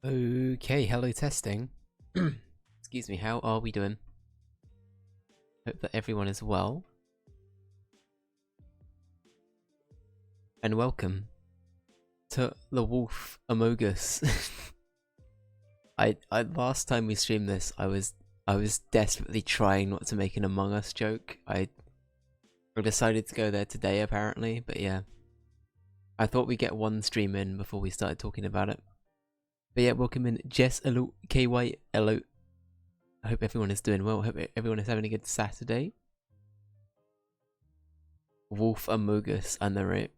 Okay, hello testing. Excuse me, how are we doing? Hope that everyone is well. And welcome to the Wolf Among Us. I last time we streamed this, I was desperately trying not to make an Among Us joke. I decided to go there today apparently, but yeah. I thought we'd get one stream in before we started talking about it. But yeah, welcome in Jess, hello, KY, hello. I hope everyone is doing well. I hope everyone is having a good Saturday. Wolf Among Us, I know, right?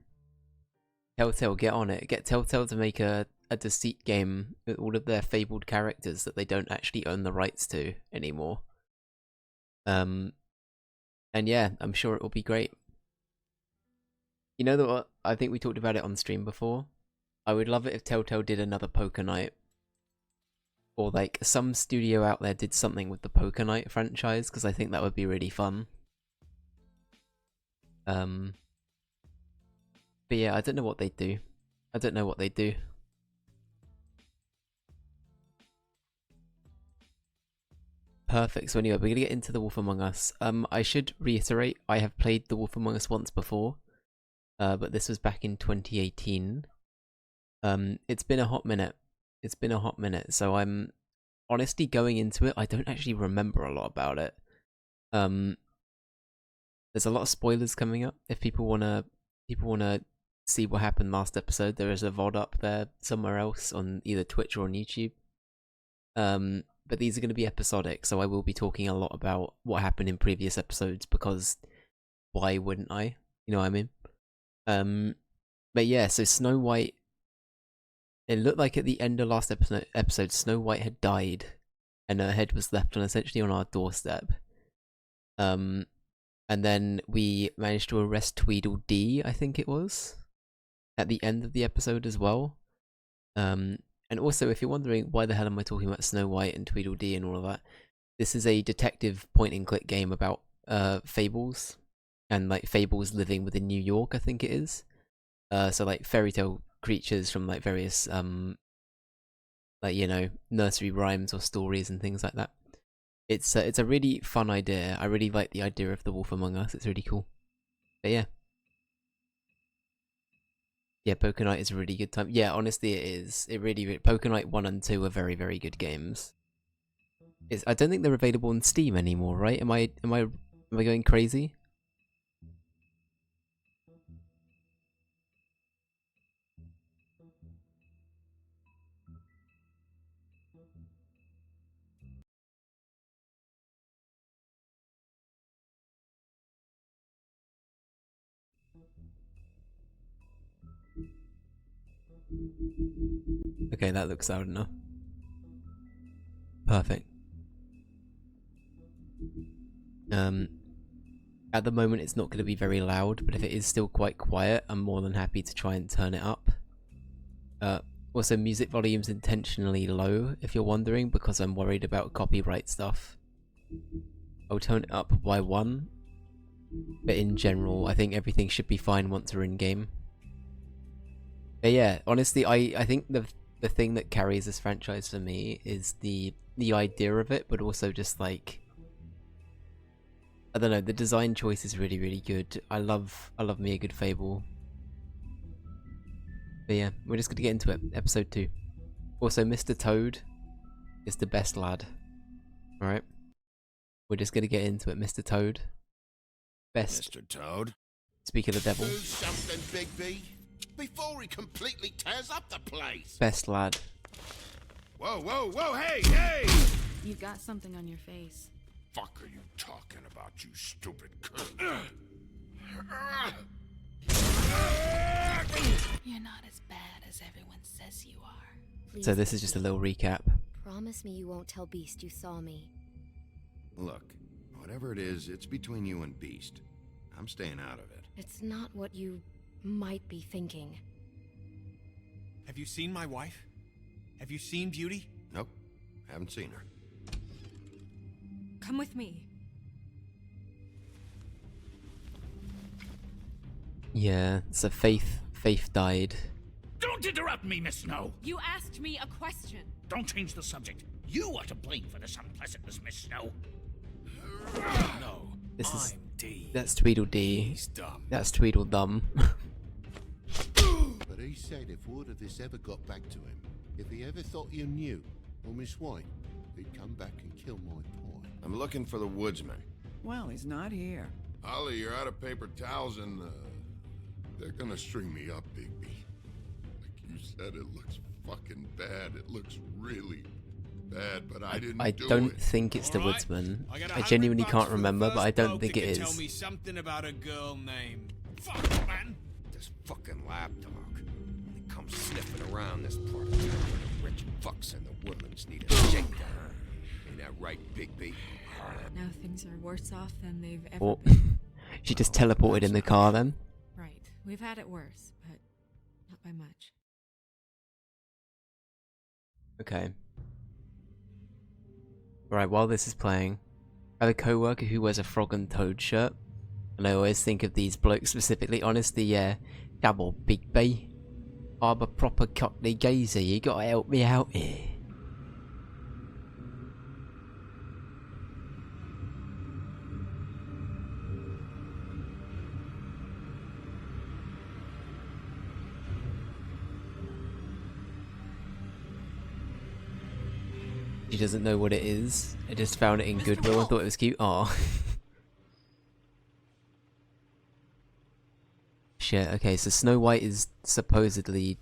Telltale, get on it. Get Telltale to make a deceit game with all of their fabled characters that they don't actually own the rights to anymore. And yeah, I'm sure it will be great. You know what? I think we talked about it on stream before. I would love it if Telltale did another Poker Night. Or like some studio out there did something with the Poker Night franchise, because I think that would be really fun. But yeah, I don't know what they do. I don't know what they do. Perfect. So anyway, we're gonna get into The Wolf Among Us. I should reiterate, I have played The Wolf Among Us once before. But this was back in 2018. It's been a hot minute. It's been a hot minute, so I'm honestly going into it, I don't actually remember a lot about it. There's a lot of spoilers coming up. If people wanna see what happened last episode, there is a VOD up there somewhere else on either Twitch or on YouTube. But these are going to be episodic, so I will be talking a lot about what happened in previous episodes, because why wouldn't I? You know what I mean? But yeah, so Snow White, it looked like at the end of last episode, Snow White had died, and her head was left on essentially on our doorstep. And then we managed to arrest Tweedledee, I think it was, at the end of the episode as well. And also, if you're wondering why the hell am I talking about Snow White and Tweedledee and all of that, this is a detective point-and-click game about fables, and like fables living within New York, I think it is. So like fairy tale creatures from like various like, you know, nursery rhymes or stories and things like that. It's a really fun idea. I really like the idea of The Wolf Among Us. It's really cool. But yeah. Yeah, Poker Night is a really good time. Yeah, honestly it is. It really Poker Night 1 and 2 are very, very good games. I don't think they're available on Steam anymore, right? Am I going crazy? Okay, that looks loud enough. Perfect. At the moment it's not going to be very loud, but if it is still quite quiet, I'm more than happy to try and turn it up. Also, music volume's intentionally low, if you're wondering, because I'm worried about copyright stuff. I'll tone it up by 1, but in general, I think everything should be fine once we're in-game. But yeah, honestly, I think the thing that carries this franchise for me is the idea of it, but also just like, I don't know, the design choice is really, really good. I love me a good fable. But yeah, we're just gonna get into it. Episode 2. Also, Mr. Toad is the best lad. Alright? We're just gonna get into it. Mr. Toad. Best. Mr. Toad. Speak of the devil. Do something, Big B, before he completely tears up the place. Best lad. Whoa, whoa, whoa, hey, hey! You've got something on your face. Fuck are you talking about, you stupid cunt? You're not as bad as everyone says you are. Please So this is just a little recap. promise me you won't tell Beast you saw me. Look, whatever it is, it's between you and Beast. I'm staying out of it. It's not what you might be thinking. Have you seen my wife? Have you seen Beauty? Nope, haven't seen her. Come with me. Yeah, so Faith died. Don't Don't interrupt me, Miss Snow! You asked me a question. Don't change the subject. You are to blame for this unpleasantness, Miss Snow. No, This is I'm D. that's Tweedledee. He's dumb. That's Tweedledum. But he said if word of this ever got back to him, if he ever thought you knew, or Miss White, he'd come back and kill my boy. I'm looking for the woodsman. Well, he's not here. Ollie, you're out of paper towels and, they're gonna string me up, Bigby. Like you said, it looks fucking bad. It looks really bad, but I didn't I do don't it. think it's the All right, Woodsman. I got I genuinely $100 can't for the remember, but first I don't bloke think that it can is. Tell me something about a girl named. Fuck, man. This fucking lapdog. He comes sniffing around this part of town where the rich fucks in the woodlands need a shakedown. Ain't that right, Bigby? Now things are worse off than they've ever Or been. she just teleported in the car then. Right. We've had it worse, but not by much. Okay. Right, while this is playing, I have a co-worker who wears a frog and toad shirt, and I always think of these blokes specifically. Honestly, yeah. Double Big B. I'm a proper cockney gazer, you gotta help me out here. She doesn't know what it is. I just found it in Goodwill and thought it was cute. Aw. Shit, okay, so Snow White is supposedly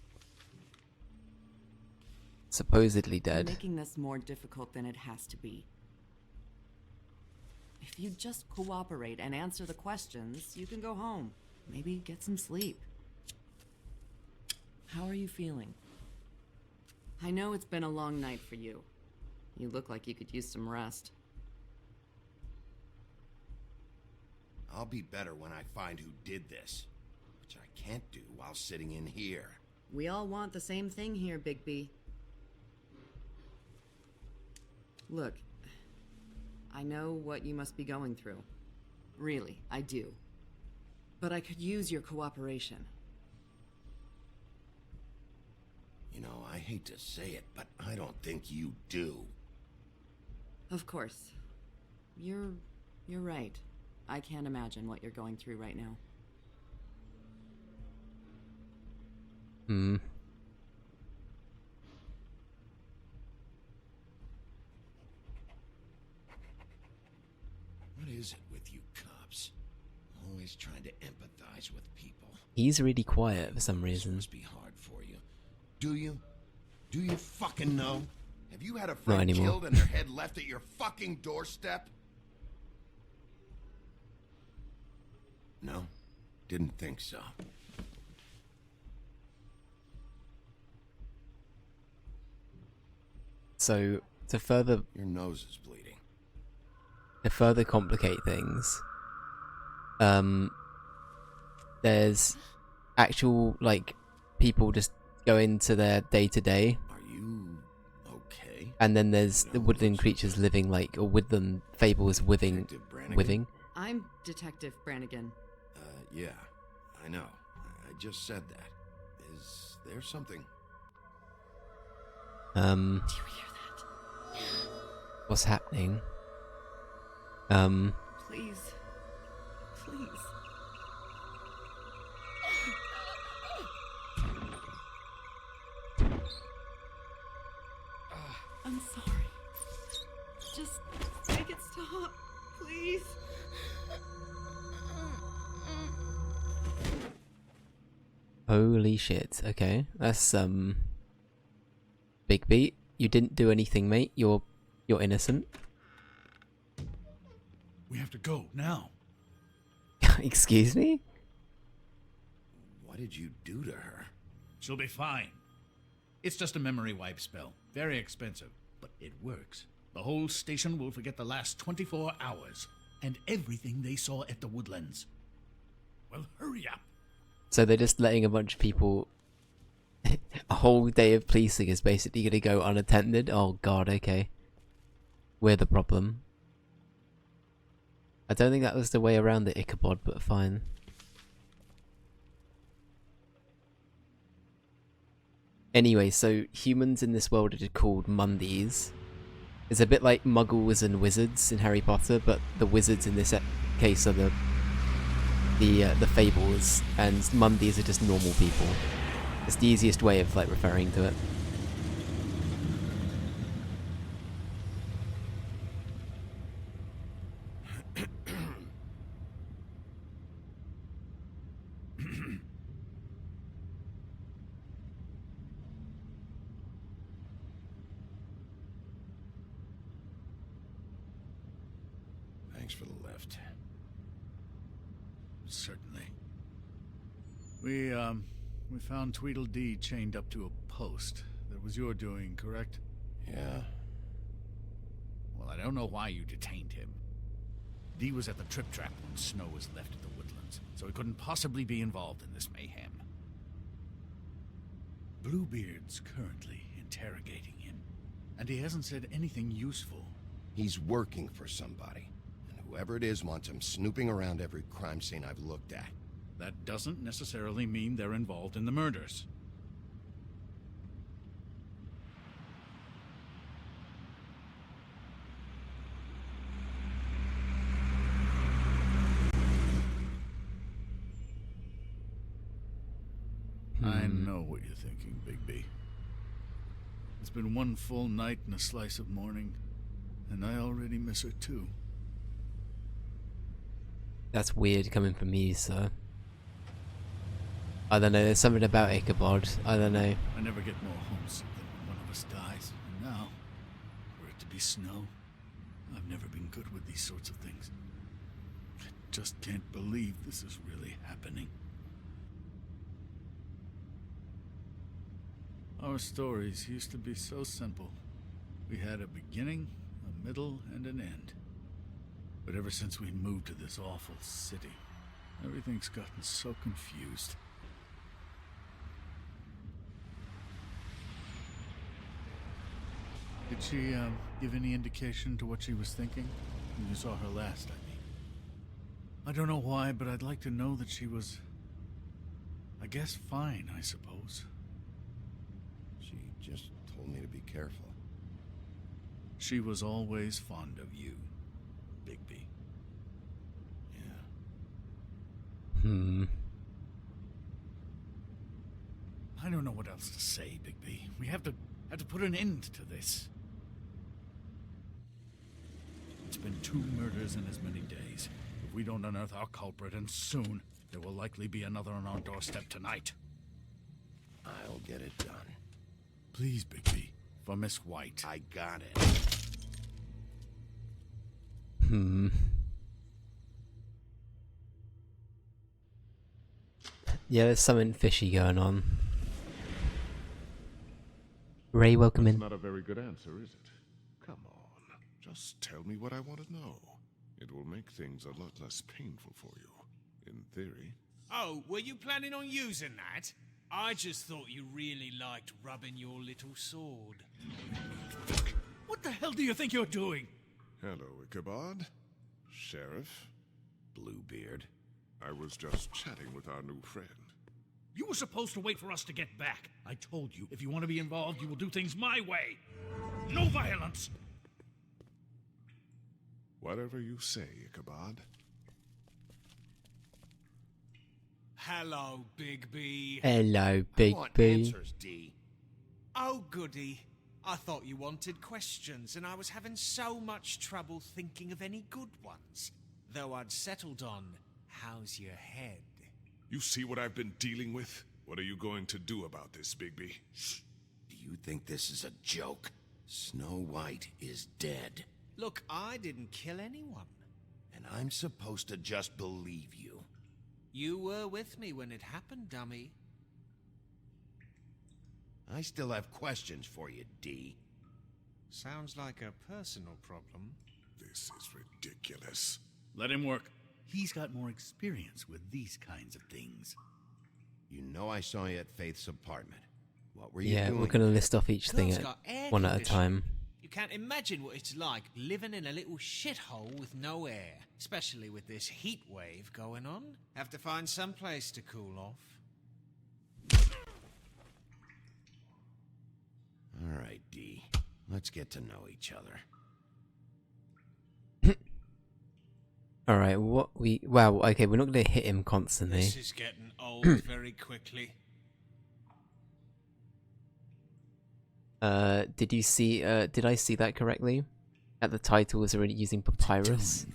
You're dead. making this more difficult than it has to be. If you just cooperate and answer the questions, you can go home. Maybe get some sleep. How are you feeling? I know it's been a long night for you. You look like you could use some rest. I'll be better when I find who did this, which I can't do while sitting in here. We all want the same thing here, Bigby. Look, I know what you must be going through. Really, I do. But I could use your cooperation. You know, I hate to say it, but I don't think you do. Of course. You're right. I can't imagine what you're going through right now. Hmm. What is it with you cops? Always trying to empathize with people. He's really quiet for some This reason. must be hard for you. Do you? Do you fucking know? Have you had a friend anymore. killed and their head left at your fucking doorstep? No? Didn't think so. So to further Your nose is bleeding. complicate things, there's actual like people just go into their day to day, Are you okay? and then there's the No, woodland looks creatures living like, or woodland fables withing, Detective Brannigan? withing. I'm Detective Brannigan. Yeah, I know. I just said that. Is there something? Do you hear that? What's happening? Please. Please. I'm sorry. Just make it stop, please. Holy shit. Okay, that's big beat. You didn't do anything, mate. You're innocent. We have to go now. Excuse me? What did you do to her? She'll be fine. It's just a memory wipe spell. Very expensive, but it works. The whole station will forget the last 24 hours and everything they saw at the woodlands. Well, hurry up. So they're just letting a bunch of people... a whole day of policing is basically going to go unattended? Oh god, okay. We're the problem. I don't think that was the way around the Ichabod, but fine. Anyway, so humans in this world are called Mundies. It's a bit like Muggles and wizards in Harry Potter, but the wizards in this case are the fables, and Mundies are just normal people. It's the easiest way of like referring to it. Thanks for the lift. Certainly. We found Tweedledee chained up to a post. That was your doing, correct? Yeah. Well, I don't know why you detained him. Dee was at the trip trap when Snow was left at the Woodlands, so he couldn't possibly be involved in this mayhem. Bluebeard's currently interrogating him, and he hasn't said anything useful. He's working for somebody, and whoever it is wants him snooping around every crime scene I've looked at. That doesn't necessarily mean they're involved in the murders. I know what you're thinking, Bigby. It's been one full night and a slice of morning, and I already miss her too. That's weird coming from you, sir. I don't know, there's something about Ichabod. I don't know. I never get more homesick than when one of us dies. And now, for it to be Snow, I've never been good with these sorts of things. I just can't believe this is really happening. Our stories used to be so simple. We had a beginning, a middle, and an end. But ever since we moved to this awful city, everything's gotten so confused. Did she, give any indication to what she was thinking? When you saw her last, I mean. I don't know why, but I'd like to know that she was, I guess, fine, I suppose. She just told me to be careful. She was always fond of you, Bigby. Yeah. I don't know what else to say, Bigby. We have to put an end to this. It's been 2 murders in as many days. If we don't unearth our culprit, and soon, there will likely be another on our doorstep tonight. I'll get it done. Please, Bigby, for Miss White. I got it. Yeah, there's something fishy going on. Ray, welcome in. Not a very good answer, is it? Come on. Just tell me what I want to know. It will make things a lot less painful for you, in theory. Oh, were you planning on using that? I just thought you really liked rubbing your little sword. What the hell do you think you're doing? Hello, Ichabod. Sheriff. Bluebeard. I was just chatting with our new friend. You were supposed to wait for us to get back. I told you, if you want to be involved, you will do things my way. No violence! Whatever you say, Ichabod. Hello, Bigby. Hello, Big I want B. answers, D. Oh, goody. I thought you wanted questions, and I was having so much trouble thinking of any good ones. Though I'd settled on, how's your head? You see what I've been dealing with? What are you going to do about this, Bigby? Do you think this is a joke? Snow White is dead. Look, I didn't kill anyone. And I'm supposed to just believe you. You were with me when it happened, dummy. I still have questions for you, D. Sounds like a personal problem. This is ridiculous. Let him work. He's got more experience with these kinds of things. You know I saw you at Faith's apartment. What were you Yeah, doing? we're gonna list off each thing Girl's at got air one at a conditioning. time. You can't imagine what it's like living in a little shithole with no air, especially with this heat wave going on. Have to find some place to cool off. right, D. Let's get to know each other. Alright, wow, okay, we're not gonna hit him constantly. This is getting old very quickly. Did you see, did I see that correctly? At the title is already using papyrus.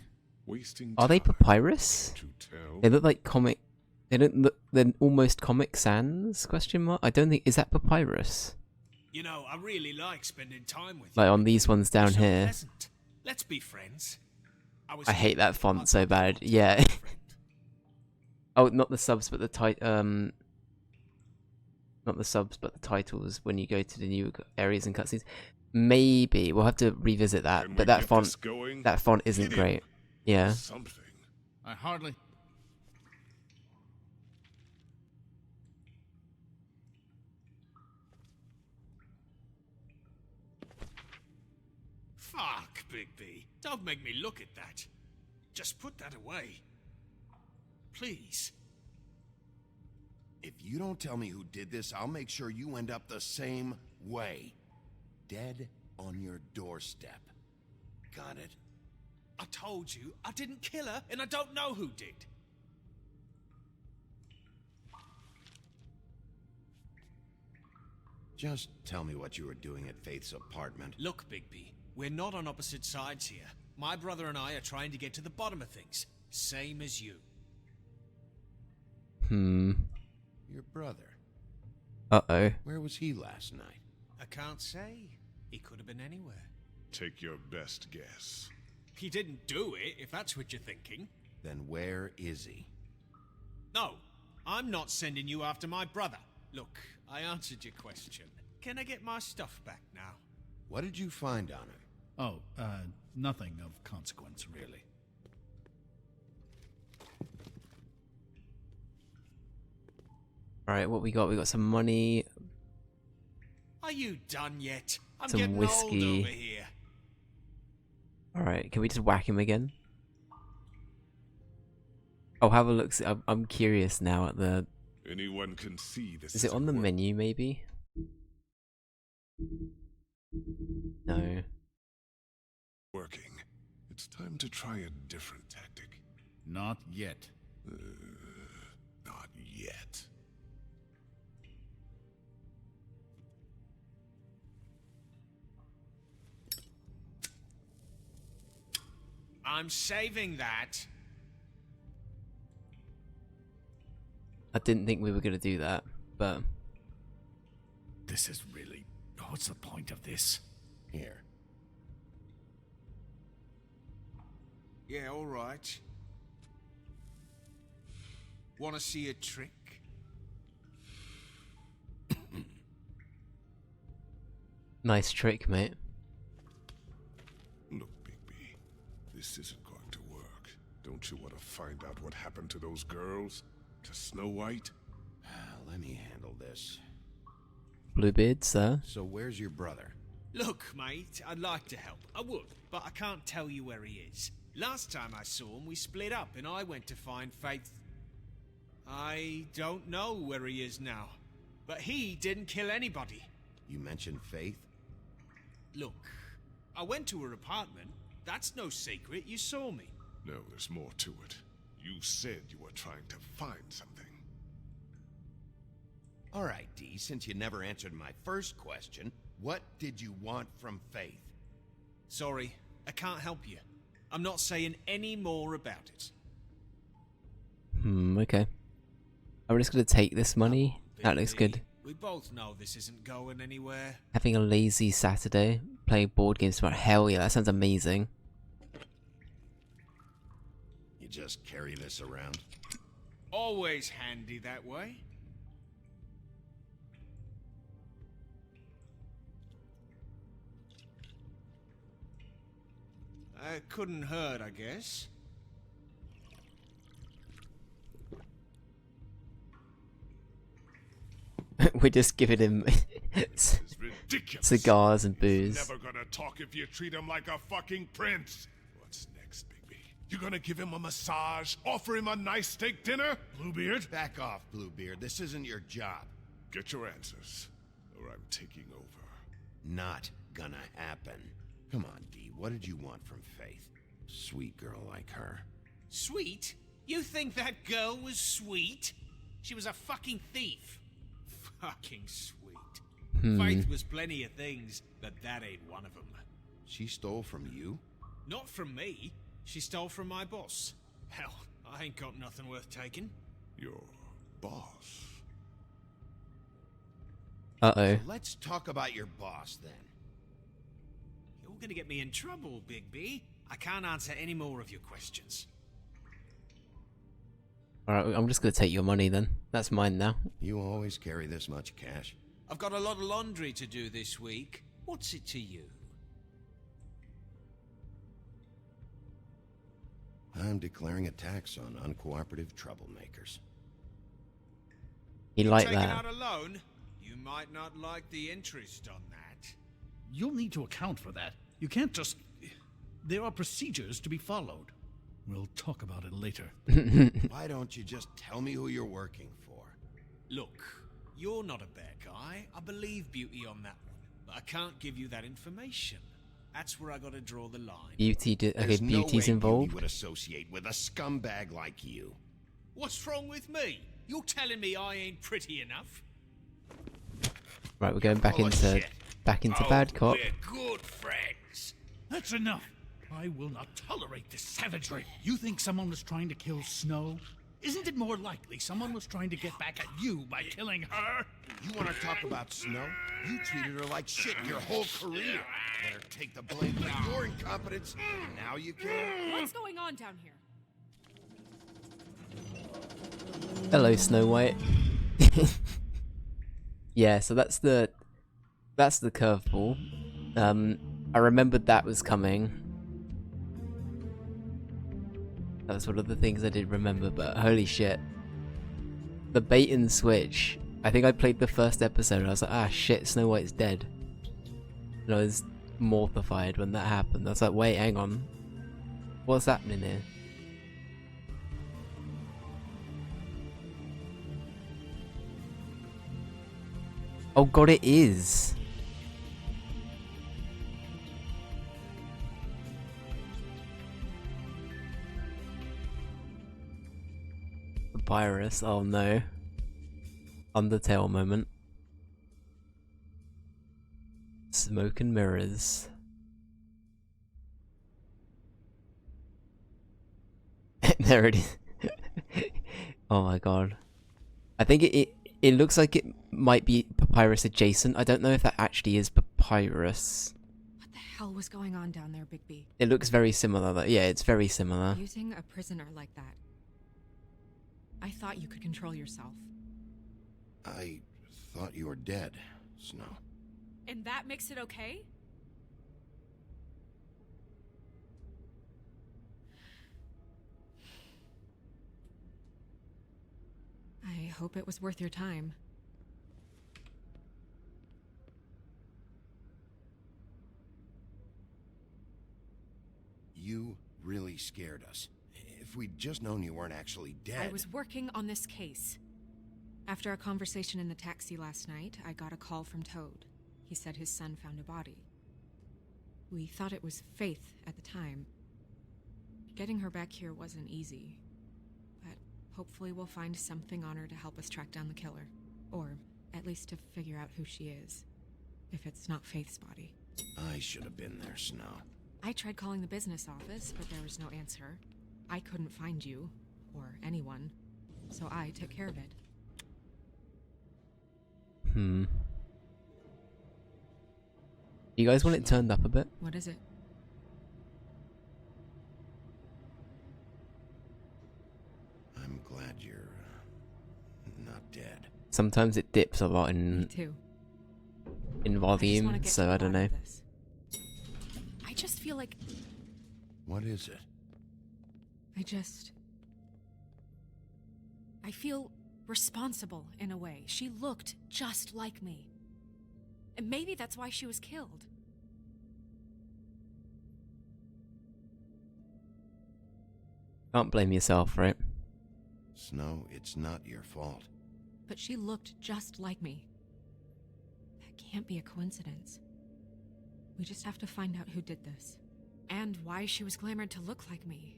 Wasting Are they time. papyrus? To tell. They look like comic, they don't look, they're almost Comic Sans, question mark? I don't think, is that papyrus? You know, I really like spending time with Like you. on these ones down You're so here. pleasant. Let's be friends. I hate that font so bad, yeah. Oh, not the subs, but the not the subs, but the titles when you go to the new areas and cutscenes. Maybe we'll have to revisit that, Can but we that get font, this going? that font isn't Hit him. great. Yeah. Something. I hardly... Fuck, Bigby. Don't make me look at that. Just put that away. Please. If you don't tell me who did this, I'll make sure you end up the same way. Dead on your doorstep. Got it? I told you, I didn't kill her, and I don't know who did. Just tell me what you were doing at Faith's apartment. Look, Bigby, we're not on opposite sides here. My brother and I are trying to get to the bottom of things. Same as you. Your brother. Uh-oh. Where was he last night? I can't say. He could have been anywhere. Take your best guess. He didn't do it, if that's what you're thinking. Then where is he? No, I'm not sending you after my brother. Look, I answered your question. Can I get my stuff back now? What did you find on him? Oh, nothing of consequence, really. Alright, what we got? We got some money. Are you done yet? I'm Some getting whiskey. old over here. Alright, can we just whack him again? I'll have a look. I'm curious now at the... Anyone can see this. Is it on the menu, maybe? No. Working. It's time to try a different tactic. Not yet. Not yet. I'm saving that. I didn't think we were going to do that, but... This is really... What's the point of this? Here. Yeah, all right. Want to see a trick? Nice trick, mate. Look, Bigby, this isn't going to work. Don't you want to find out what happened to those girls? To Snow White? Let me handle this. Bluebeard, sir. So where's your brother? Look, mate, I'd like to help. I would, but I can't tell you where he is. Last time I saw him, we split up and I went to find Faith. I don't know where he is now, but he didn't kill anybody. You mentioned Faith? Look, I went to her apartment. That's no secret. You saw me. No, there's more to it. You said you were trying to find something. All right, D, since you never answered my first question, what did you want from Faith? Sorry, I can't help you. I'm not saying any more about it. Okay. I'm just going to take this money. That looks good. We both know this isn't going anywhere. Having a lazy Saturday, playing board games tomorrow. Hell yeah, that sounds amazing. You just carry this around? Always handy that way. Couldn't hurt, I guess. We're just giving him This is ridiculous. cigars and He's booze. never gonna talk if you treat him like a fucking prince. What's next, Bigby? You gonna give him a massage? Offer him a nice steak dinner? Bluebeard? Back off, Bluebeard. This isn't your job. Get your answers, or I'm taking over. not gonna happen. Come on, Dee, what did you want from Faith? Sweet girl like her. Sweet? You think that girl was sweet? She was a fucking thief. Fucking sweet. Faith was plenty of things, but that ain't one of them. She stole from you? Not from me. She stole from my boss. Hell, I ain't got nothing worth taking. Your boss. Uh-oh. Let's talk about your boss, then. You're gonna get me in trouble, Bigby. I can't answer any more of your questions. Alright, I'm just gonna take your money then. That's mine now. You always carry this much cash? I've got a lot of laundry to do this week. What's it to you? I'm declaring a tax on uncooperative troublemakers. You like Taking that? out a loan? You might not like the interest on that. You'll need to account for that. You can't just... There are procedures to be followed. We'll talk about it later. Why don't you just tell me who you're working for? Look, you're not a bad guy. I believe Beauty on that one. But I can't give you that information. That's where I gotta draw the line. Beauty okay, There's no Beauty's way involved. Beauty would associate with a scumbag like you. What's wrong with me? You're telling me I ain't pretty enough? Right, we're going back Full of into shit. bad cop. We're good friends. That's enough. I will not tolerate this savagery. You think someone was trying to kill Snow? Isn't it more likely someone was trying to get back at you by killing her? You want to talk about Snow? You treated her like shit your whole career. Let her take the blame for your incompetence, and now you care? What's going on down here? Hello, Snow White. Yeah, so that's the curveball. I remembered that was coming. That was one of the things I did remember, but holy shit. The bait and switch. I think I played the first episode and I was like, ah shit, Snow White's dead. And I was mortified when that happened. I was like, wait, hang on. What's happening here? Oh god, it is! Papyrus, oh no. Undertale moment. Smoke and mirrors. There it is. Oh my god. I think it looks like it might be Papyrus adjacent. I don't know if that actually is Papyrus. What the hell was going on down there, Bigby? It looks very similar though. Yeah, it's very similar. Using a prisoner like that. I thought you could control yourself. I thought you were dead, Snow. And that makes it okay? I hope it was worth your time. You really scared us. If we'd just known you weren't actually dead... I was working on this case. After our conversation in the taxi last night, I got a call from Toad. He said his son found a body. We thought it was Faith at the time. Getting her back here wasn't easy. But hopefully we'll find something on her to help us track down the killer. Or at least to figure out who she is. If it's not Faith's body. I should have been there, Snow. I tried calling the business office, but there was no answer. I couldn't find you, or anyone, so I took care of it. You guys want it turned up a bit? What is it? I'm glad you're not dead. Sometimes it dips a lot Me in too. volume, so I don't know. I just feel like What is it? I feel responsible in a way. She looked just like me. And maybe that's why she was killed. Can't blame yourself, right? Snow, it's not your fault. But she looked just like me. That can't be a coincidence. We just have to find out who did this. And why she was glamored to look like me.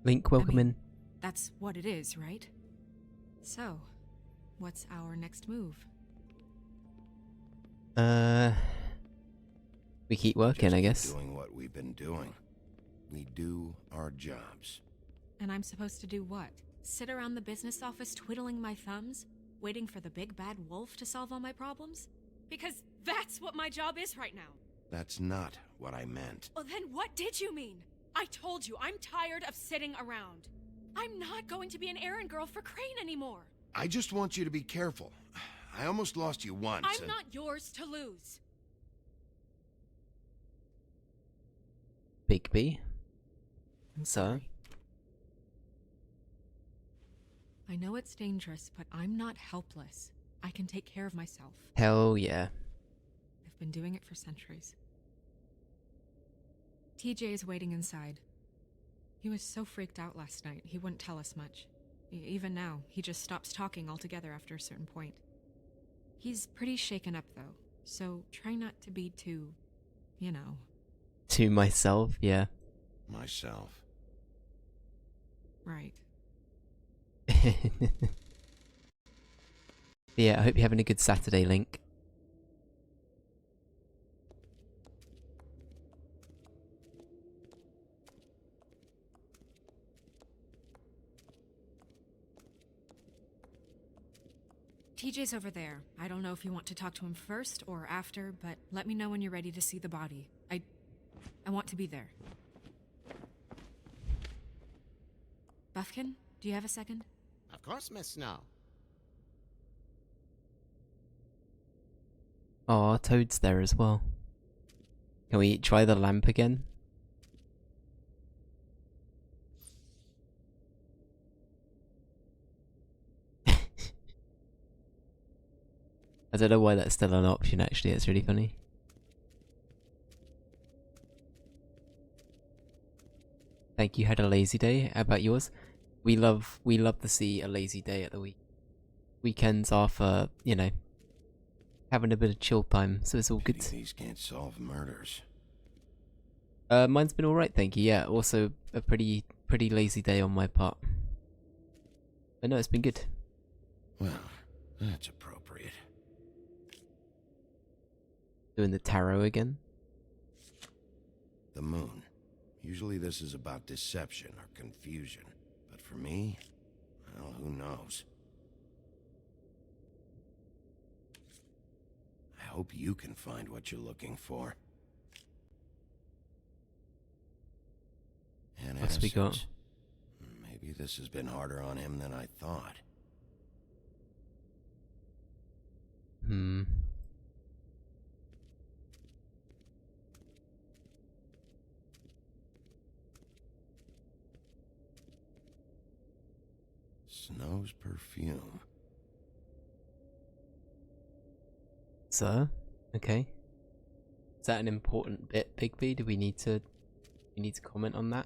Link, welcome I mean, that's what it is, right? So, what's our next move? We keep working, Just I keep guess. doing what we've been doing. We do our jobs. And I'm supposed to do what? Sit around the business office twiddling my thumbs? Waiting for the big bad wolf to solve all my problems? Because that's what my job is right now. That's not what I meant. Well, then what did you mean? I told you, I'm tired of sitting around. I'm not going to be an errand girl for Crane anymore. I just want you to be careful. I almost lost you once. I'm not yours to lose. Bigby. Sir? I know it's dangerous, but I'm not helpless. I can take care of myself. Hell yeah. I've been doing it for centuries. TJ is waiting inside. He was so freaked out last night, he wouldn't tell us much. Even now, he just stops talking altogether after a certain point. He's pretty shaken up, though, so try not to be too, you know. To myself, yeah. Myself. Right. Yeah, I hope you're having a good Saturday, Link. TJ's over there. I don't know if you want to talk to him first or after, but let me know when you're ready to see the body. I want to be there. Buffkin, do you have a second? Of course, Miss Snow. Aw, Toad's there as well. Can we try the lamp again? I don't know why that's still an option, actually. It's really funny. Thank you. Had a lazy day. How about yours? We love to see a lazy day at the weekends are for, you know, having a bit of chill time, so it's all good. These can't solve murders. Mine's been alright, thank you. Yeah, also a pretty lazy day on my part. But no, it's been good. Well, that's appropriate. Doing the tarot again. The moon. Usually this is about deception or confusion. But for me, well, who knows? I hope you can find what you're looking for. And What's we got? Maybe this has been harder on him than I thought. Snow's perfume. Sir? Okay. Is that an important bit, Bigby? Do we need to comment on that?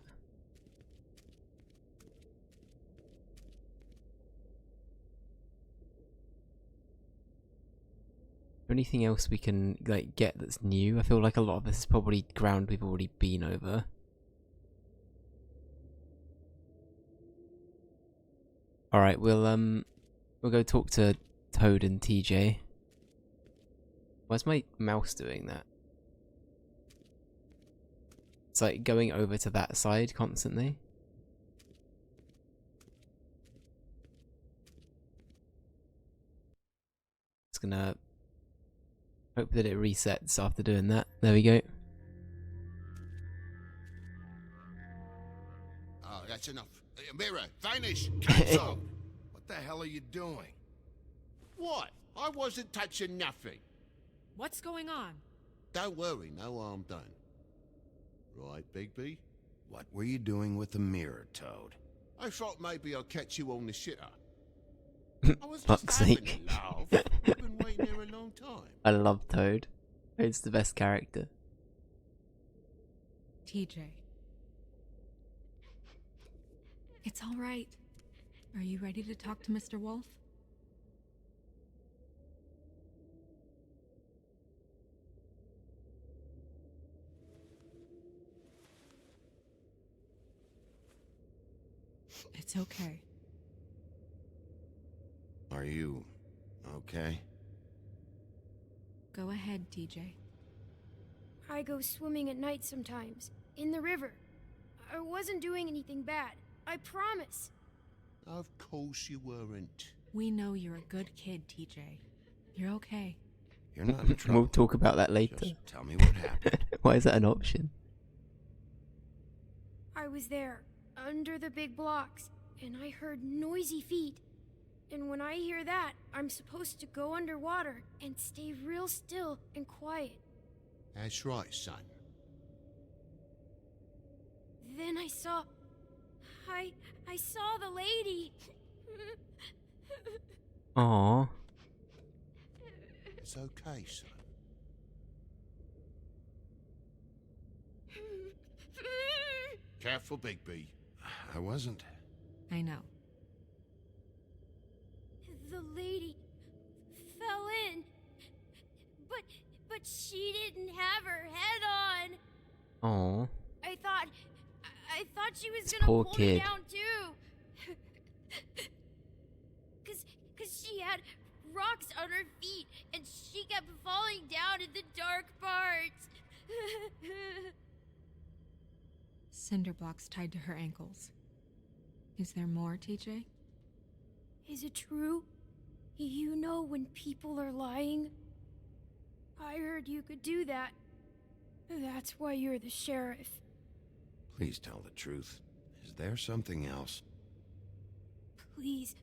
Is there anything else we can like get that's new? I feel like a lot of this is probably ground we've already been over. Alright, we'll go talk to Toad and TJ. Why's my mouse doing that? It's like going over to that side constantly. It's gonna hope that it resets after doing that. There we go. Oh, that's enough. Mirror, vanish! Cancel! What the hell are you doing? What? I wasn't touching nothing. What's going on? Don't worry, no harm done. Right, Bigby? What were you doing with the mirror, Toad? I thought maybe I'd catch you on the shitter. I was just Fuck's having sake. a laugh. I've been waiting here a long time. I love Toad. Toad's the best character. TJ. It's all right. Are you ready to talk to Mr. Wolf? It's okay. Are you okay? Go ahead, TJ. I go swimming at night sometimes, in the river. I wasn't doing anything bad. I promise. Of course you weren't. We know you're a good kid, TJ. You're okay. You're not in trouble. We'll talk about that later. Just tell me what happened. Why is that an option? I was there, under the big blocks, and I heard noisy feet. And when I hear that, I'm supposed to go underwater and stay real still and quiet. That's right, son. Then I saw the lady. Aww. It's okay, son. Careful, Bigby. I wasn't. I know. The lady fell in. But she didn't have her head on. Aww. I thought she was This gonna poor pull kid. me down too. Cause she had rocks on her feet and she kept falling down in the dark parts. Cinder blocks tied to her ankles. Is there more, TJ? Is it true? You know when people are lying? I heard you could do that. That's why you're the sheriff. Please tell the truth. Is there something else? Please,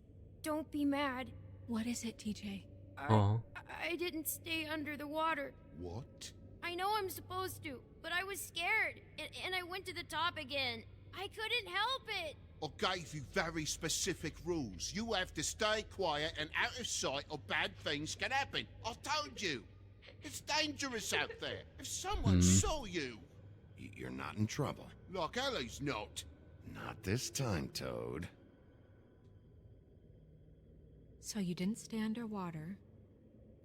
don't be mad. What is it, TJ? I didn't stay under the water. What? I know I'm supposed to, but I was scared, and I went to the top again. I couldn't help it. I gave you very specific rules. You have to stay quiet and out of sight or bad things can happen. I told you. It's dangerous out there. If someone saw you... You're not in trouble. Like Ellie's not. Not this time, Toad. So you didn't stay underwater.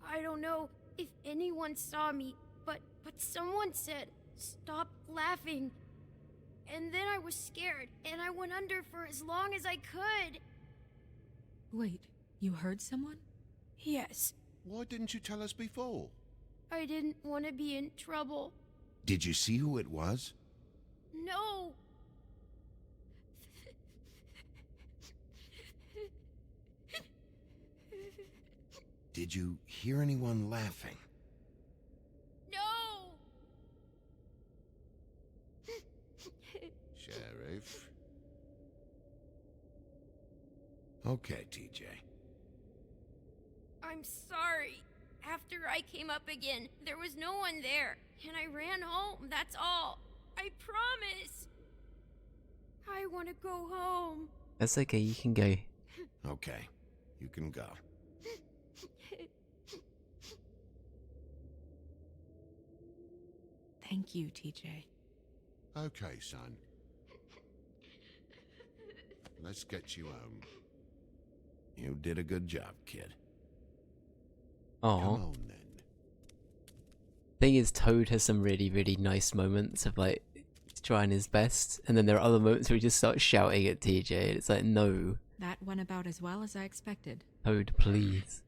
I don't know if anyone saw me, but someone said, "Stop laughing." And then I was scared, and I went under for as long as I could. Wait, you heard someone? Yes. Why didn't you tell us before? I didn't want to be in trouble. Did you see who it was? No. Did you hear anyone laughing? No. Sheriff? Okay, TJ. I'm sorry. After I came up again, there was no one there, and I ran home, that's all. I promise. I want to go home. That's okay, you can go. Okay, you can go. Thank you, TJ. Okay, son. Let's get you home. You did a good job, kid. Aww. Come on, then. Thing is, Toad has some really, really nice moments of like trying his best, and then there are other moments where he just starts shouting at TJ, and it's like, no. That went about as well as I expected. Toad, please.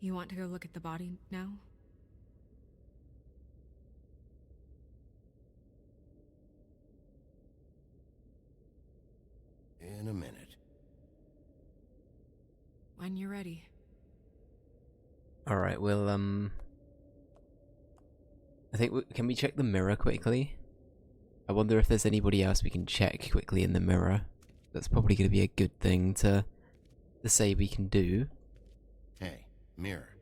You want to go look at the body now? In a minute. When you're ready. Alright, well, I think can we check the mirror quickly? I wonder if there's anybody else we can check quickly in the mirror. That's probably going to be a good thing to say we can do. Hey, mirror.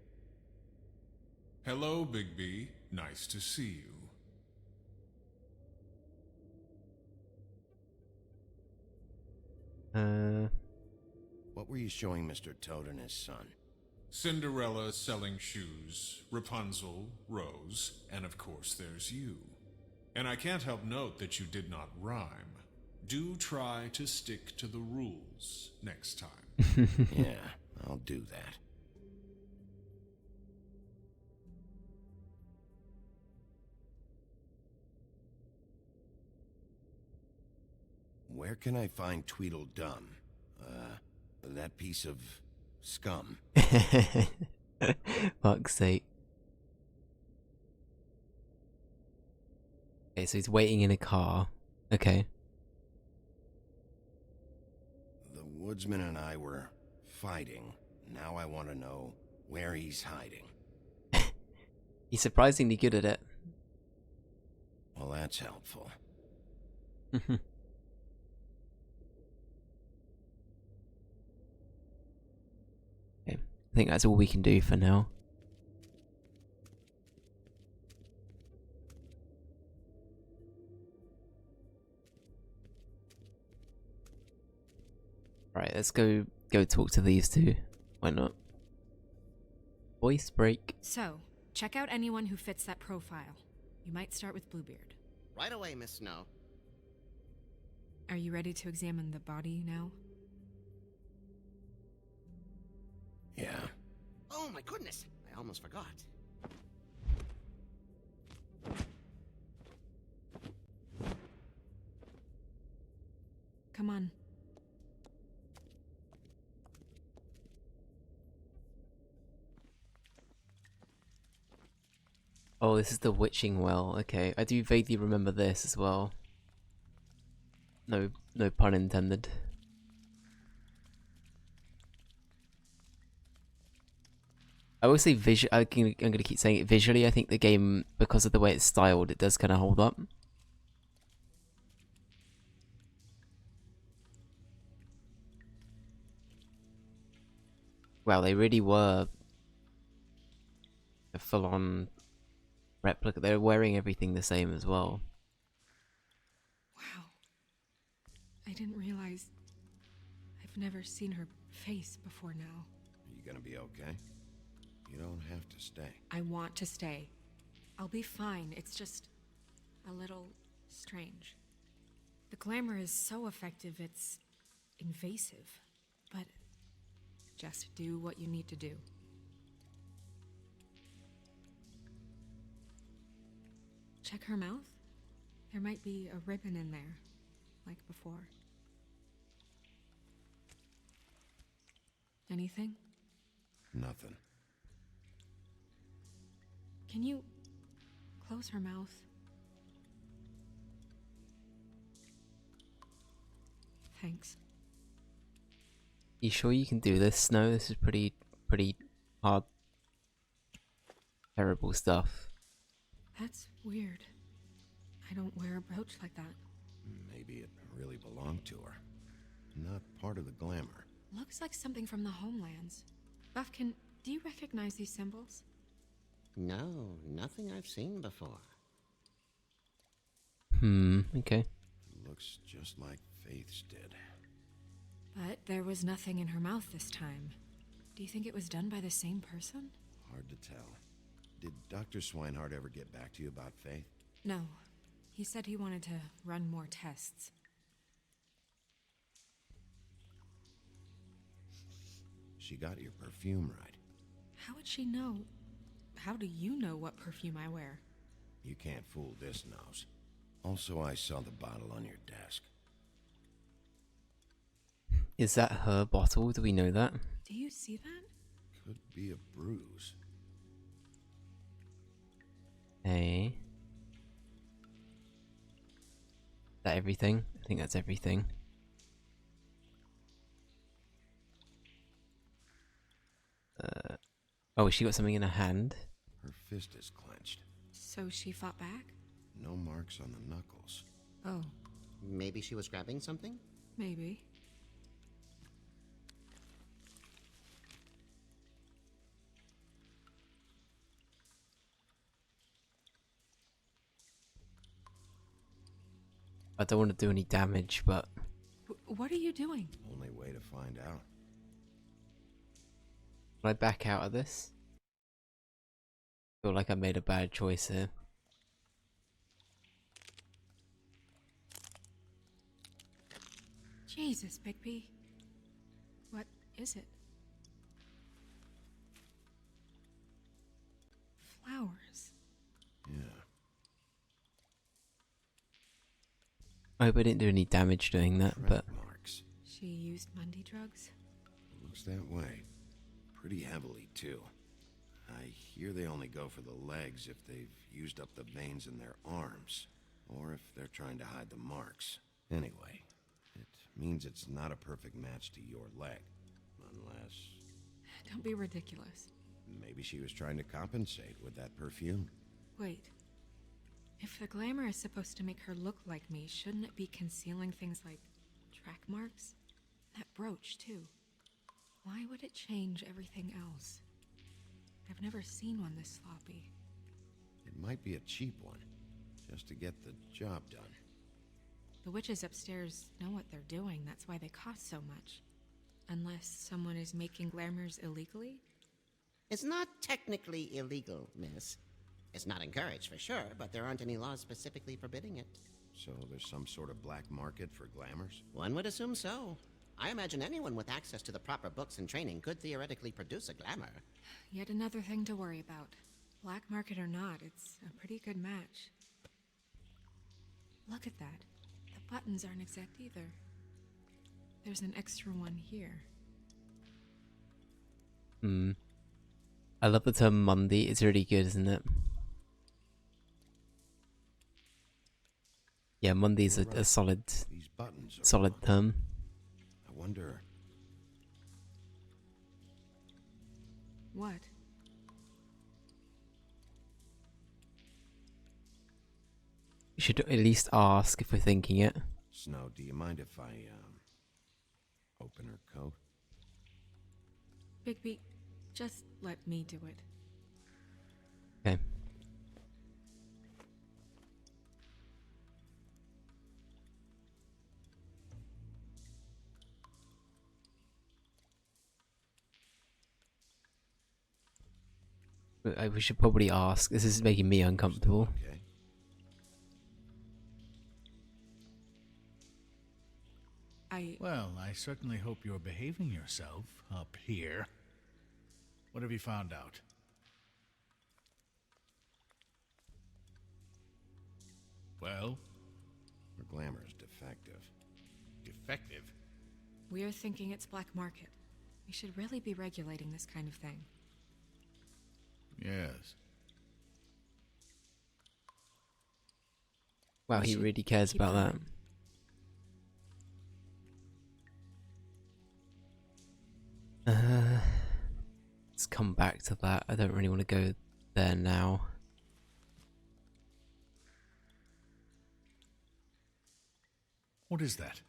Hello, Bigby. Nice to see you. What were you showing Mr. Toad and his son? Cinderella selling shoes, Rapunzel, Rose, and of course there's you. And I can't help note that you did not rhyme. Do try to stick to the rules next time. Yeah, I'll do that. Where can I find Tweedledum? That piece of scum. Fuck's sake. Okay, so he's waiting in a car. Okay. The woodsman and I were fighting. Now I want to know where he's hiding. He's surprisingly good at it. Well, that's helpful. Okay, I think that's all we can do for now. Right, let's go talk to these two. Why not? Voice break. So, check out anyone who fits that profile. You might start with Bluebeard. Right away, Miss Snow. Are you ready to examine the body now? Yeah. Oh my goodness, I almost forgot. Come on. Oh, this is the witching well. Okay, I do vaguely remember this as well. No pun intended. I will say I'm gonna keep saying it visually. I think the game, because of the way it's styled, it does kind of hold up. Wow, they really were a full-on replica. They're wearing everything the same as well. Wow. I didn't realize... I've never seen her face before now. Are you gonna be okay? You don't have to stay. I want to stay. I'll be fine. It's just... a little... strange. The glamour is so effective, it's... invasive. But... just do what you need to do. Check her mouth. There might be a ribbon in there, like before. Anything? Nothing. Can you close her mouth? Thanks. You sure you can do this, Snow? This is pretty hard. Terrible stuff. That's weird. I don't wear a brooch like that. Maybe it really belonged to her. Not part of the glamour. Looks like something from the homelands. Buffkin, do you recognize these symbols? No, nothing I've seen before. Okay. Looks just like Faith's did. But there was nothing in her mouth this time. Do you think it was done by the same person? Hard to tell. Did Dr. Swinehart ever get back to you about Faith? No. He said he wanted to run more tests. She got your perfume right. How would she know? How do you know what perfume I wear? You can't fool this nose. Also, I saw the bottle on your desk. Is that her bottle? Do we know that? Do you see that? Could be a bruise. Hey. Is that everything? I think that's everything. Oh, she got something in her hand. Her fist is clenched. So she fought back? No marks on the knuckles. Oh. Maybe she was grabbing something? Maybe. I don't want to do any damage, but... What are you doing? Only way to find out. Can I back out of this? Feel like I made a bad choice here. Jesus, Bigby. What is it? Flowers. Yeah. I hope I didn't do any damage doing that, but... Marks. She used Mundy drugs? Looks that way. Pretty heavily, too. I hear they only go for the legs if they've used up the veins in their arms, or if they're trying to hide the marks. Anyway, it means it's not a perfect match to your leg, unless... Don't be ridiculous. Maybe she was trying to compensate with that perfume. Wait. If the glamour is supposed to make her look like me, shouldn't it be concealing things like track marks? That brooch, too. Why would it change everything else? I've never seen one this sloppy. It might be a cheap one, just to get the job done. The witches upstairs know what they're doing, that's why they cost so much. Unless someone is making glamours illegally? It's not technically illegal, miss. It's not encouraged for sure, but there aren't any laws specifically forbidding it. So there's some sort of black market for glamours? One would assume so. I imagine anyone with access to the proper books and training could theoretically produce a glamour. Yet another thing to worry about. Black market or not, it's a pretty good match. Look at that. The buttons aren't exact either. There's an extra one here. I love the term Mundy. It's really good, isn't it? Yeah, Mundy's a solid term. I wonder... What? We should at least ask if we're thinking it. Snow, do you mind if I, open her coat? Bigby, just let me do it. Okay. We should probably ask. This is making me uncomfortable. Okay. Well, I certainly hope you're behaving yourself up here. What have you found out? Well? Her glamour is defective. Defective? We're thinking it's black market. We should really be regulating this kind of thing. Yes. Wow, he really cares about that. Let's come back to that. I don't really want to go there now. What is that?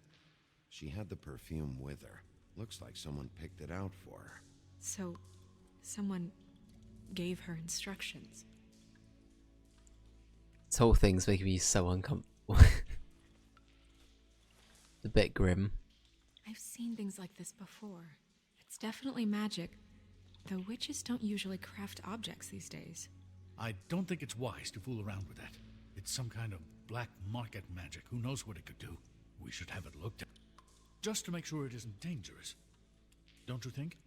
She had the perfume with her. Looks like someone picked it out for her. So, someone gave her instructions. This whole thing's making me so uncomfortable. It's a bit grim. I've seen things like this before. It's definitely magic, though witches don't usually craft objects these days. I don't think it's wise to fool around with that. It's some kind of black market magic. Who knows what it could do? We should have it looked at. Just to make sure it isn't dangerous. Don't you think?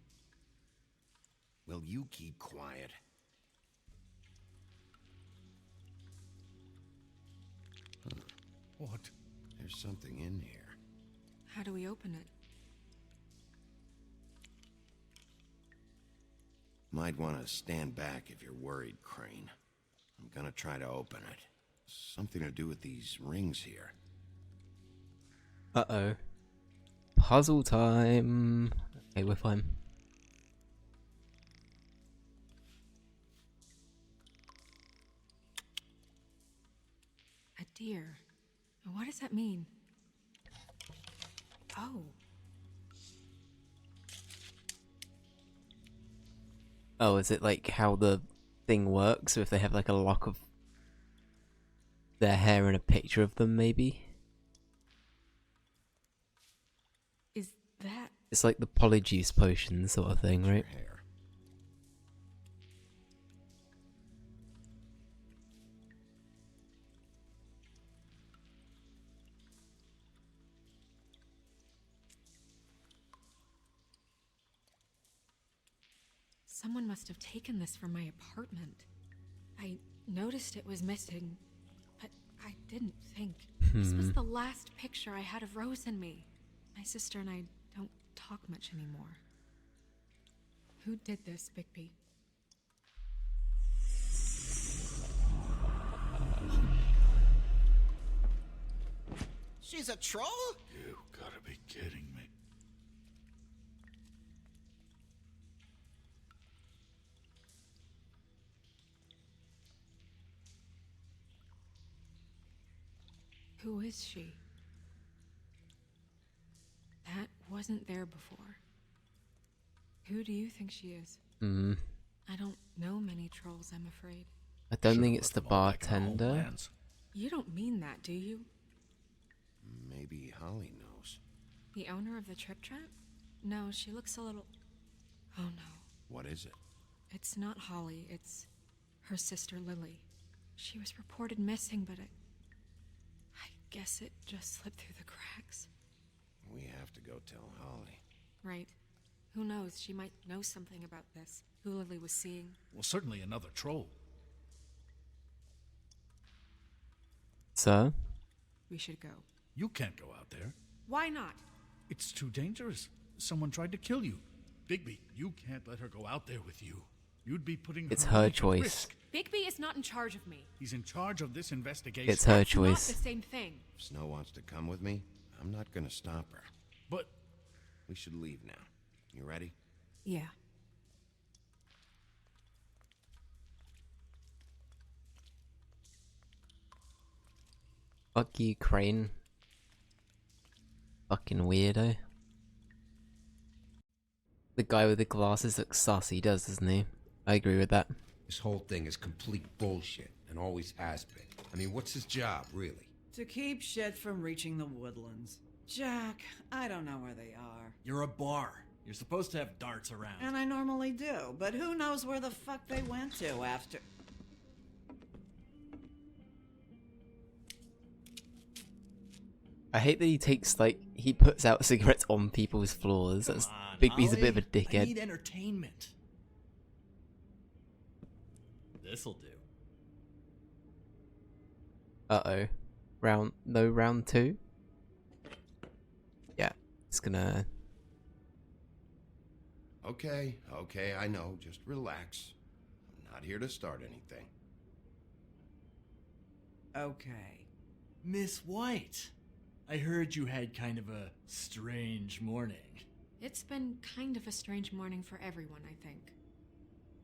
Will you keep quiet? Huh. What? There's something in here. How do we open it? Might want to stand back if you're worried, Crane. I'm gonna try to open it. Something to do with these rings here. Uh-oh. Puzzle time. Okay, we're fine. A deer. What does that mean? Oh. Oh, is it like how the thing works? So if they have like a lock of their hair and a picture of them, maybe? Is that... It's like the polyjuice potion sort of thing, right? Hair. Someone must have taken this from my apartment. I noticed it was missing, but I didn't think. This was the last picture I had of Rose and me. My sister and I don't talk much anymore. Who did this, Bigby? She's a troll? You gotta be kidding me. Who is she? That wasn't there before. Who do you think she is? I don't know many trolls, I'm afraid. I don't think it's the bartender. You don't mean that, do you? Maybe Holly knows. The owner of the Trip Trap? No, she looks a little... Oh no. What is it? It's not Holly, it's her sister Lily. She was reported missing, but I guess it just slipped through the cracks. We have to go tell Holly. Right. Who knows, she might know something about this. Who Lily was seeing. Well, certainly another troll. Sir? We should go. You can't go out there. Why not? It's too dangerous. Someone tried to kill you. Bigby, you can't let her go out there with you. You'd be putting It's her her life at choice. risk. Bigby is not in charge of me. He's in charge of this investigation. It's her That's not choice. the same thing. If Snow wants to come with me, I'm not gonna stop her. But we should leave now. You ready? Yeah. Fuck you, Crane. Fucking weirdo. The guy with the glasses looks sassy, doesn't he? I agree with that. This whole thing is complete bullshit, and always has been. I mean, what's his job, really? To keep shit from reaching the woodlands. Jack, I don't know where they are. You're a bar. You're supposed to have darts around. And I normally do, but who knows where the fuck they went to after... I hate that he takes, like, he puts out cigarettes on people's floors. That's Bigby's a bit of a I dickhead. need entertainment. This'll do. Uh-oh. Round two? Yeah, it's gonna... Okay, I know. Just relax. I'm not here to start anything. Okay. Miss White, I heard you had kind of a strange morning. It's been kind of a strange morning for everyone, I think.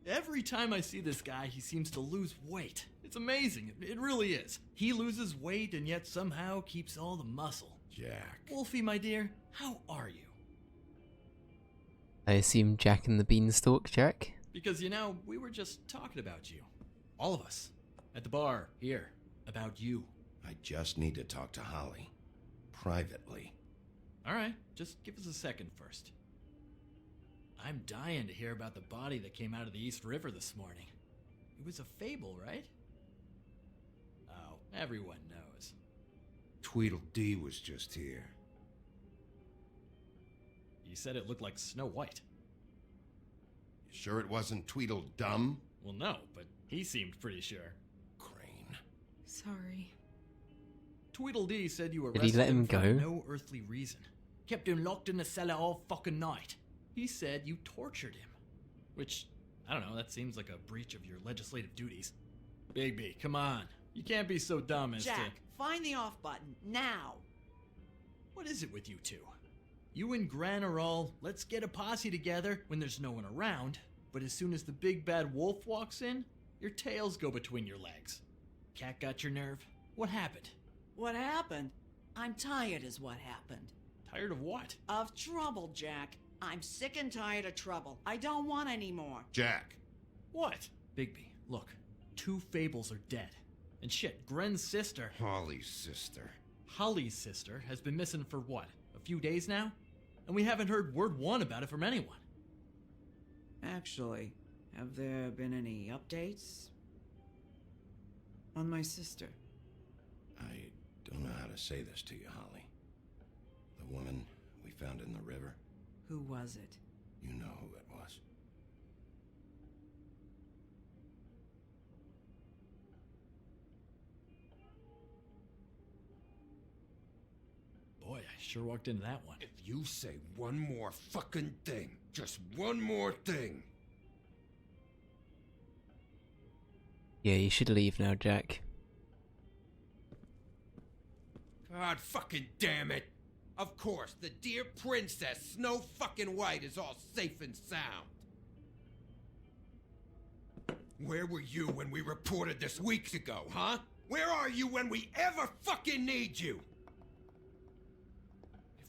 Every time I see this guy, he seems to lose weight. It's amazing. It really is. He loses weight and yet somehow keeps all the muscle. Jack. Wolfie, my dear, how are you? I assume Jack and the Beanstalk, Jack? Because, you know, we were just talking about you. All of us. At the bar, here. About you. I just need to talk to Holly. Privately. Alright, just give us a second first. I'm dying to hear about the body that came out of the East River this morning. It was a fable, right? Oh, everyone knows. Tweedledee was just here. You said it looked like Snow White. You sure it wasn't Tweedledum? Well, no, but he seemed pretty sure. Crane. Sorry. Tweedledee said you Did arrested he let him for go? no earthly reason. Kept him locked in the cellar all fucking night. He said you tortured him. Which, I don't know, that seems like a breach of your legislative duties. Bigby, come on. You can't be so dumb as Jack, to... find the off button, now! What is it with you two? You and Gran are all, let's get a posse together when there's no one around, but as soon as the big bad wolf walks in, your tails go between your legs. Cat got your nerve? What happened? What happened? I'm tired is what happened. Tired of what? Of trouble, Jack. I'm sick and tired of trouble. I don't want any more. Jack. What? Bigby, look. 2 fables are dead. And shit, Gren's sister... Holly's sister. Holly's sister has been missing for what? A few days now? And we haven't heard word one about it from anyone. Actually, have there been any updates? On my sister? I don't know how to say this to you, Holly. The woman we found in the river. Who was it? You know who it was. Sure walked into that one. If you say one more fucking thing, just one more thing. Yeah, you should leave now, Jack. God fucking damn it! Of course, the dear Princess Snow fucking White is all safe and sound. Where were you when we reported this weeks ago, huh? Where are you when we ever fucking need you?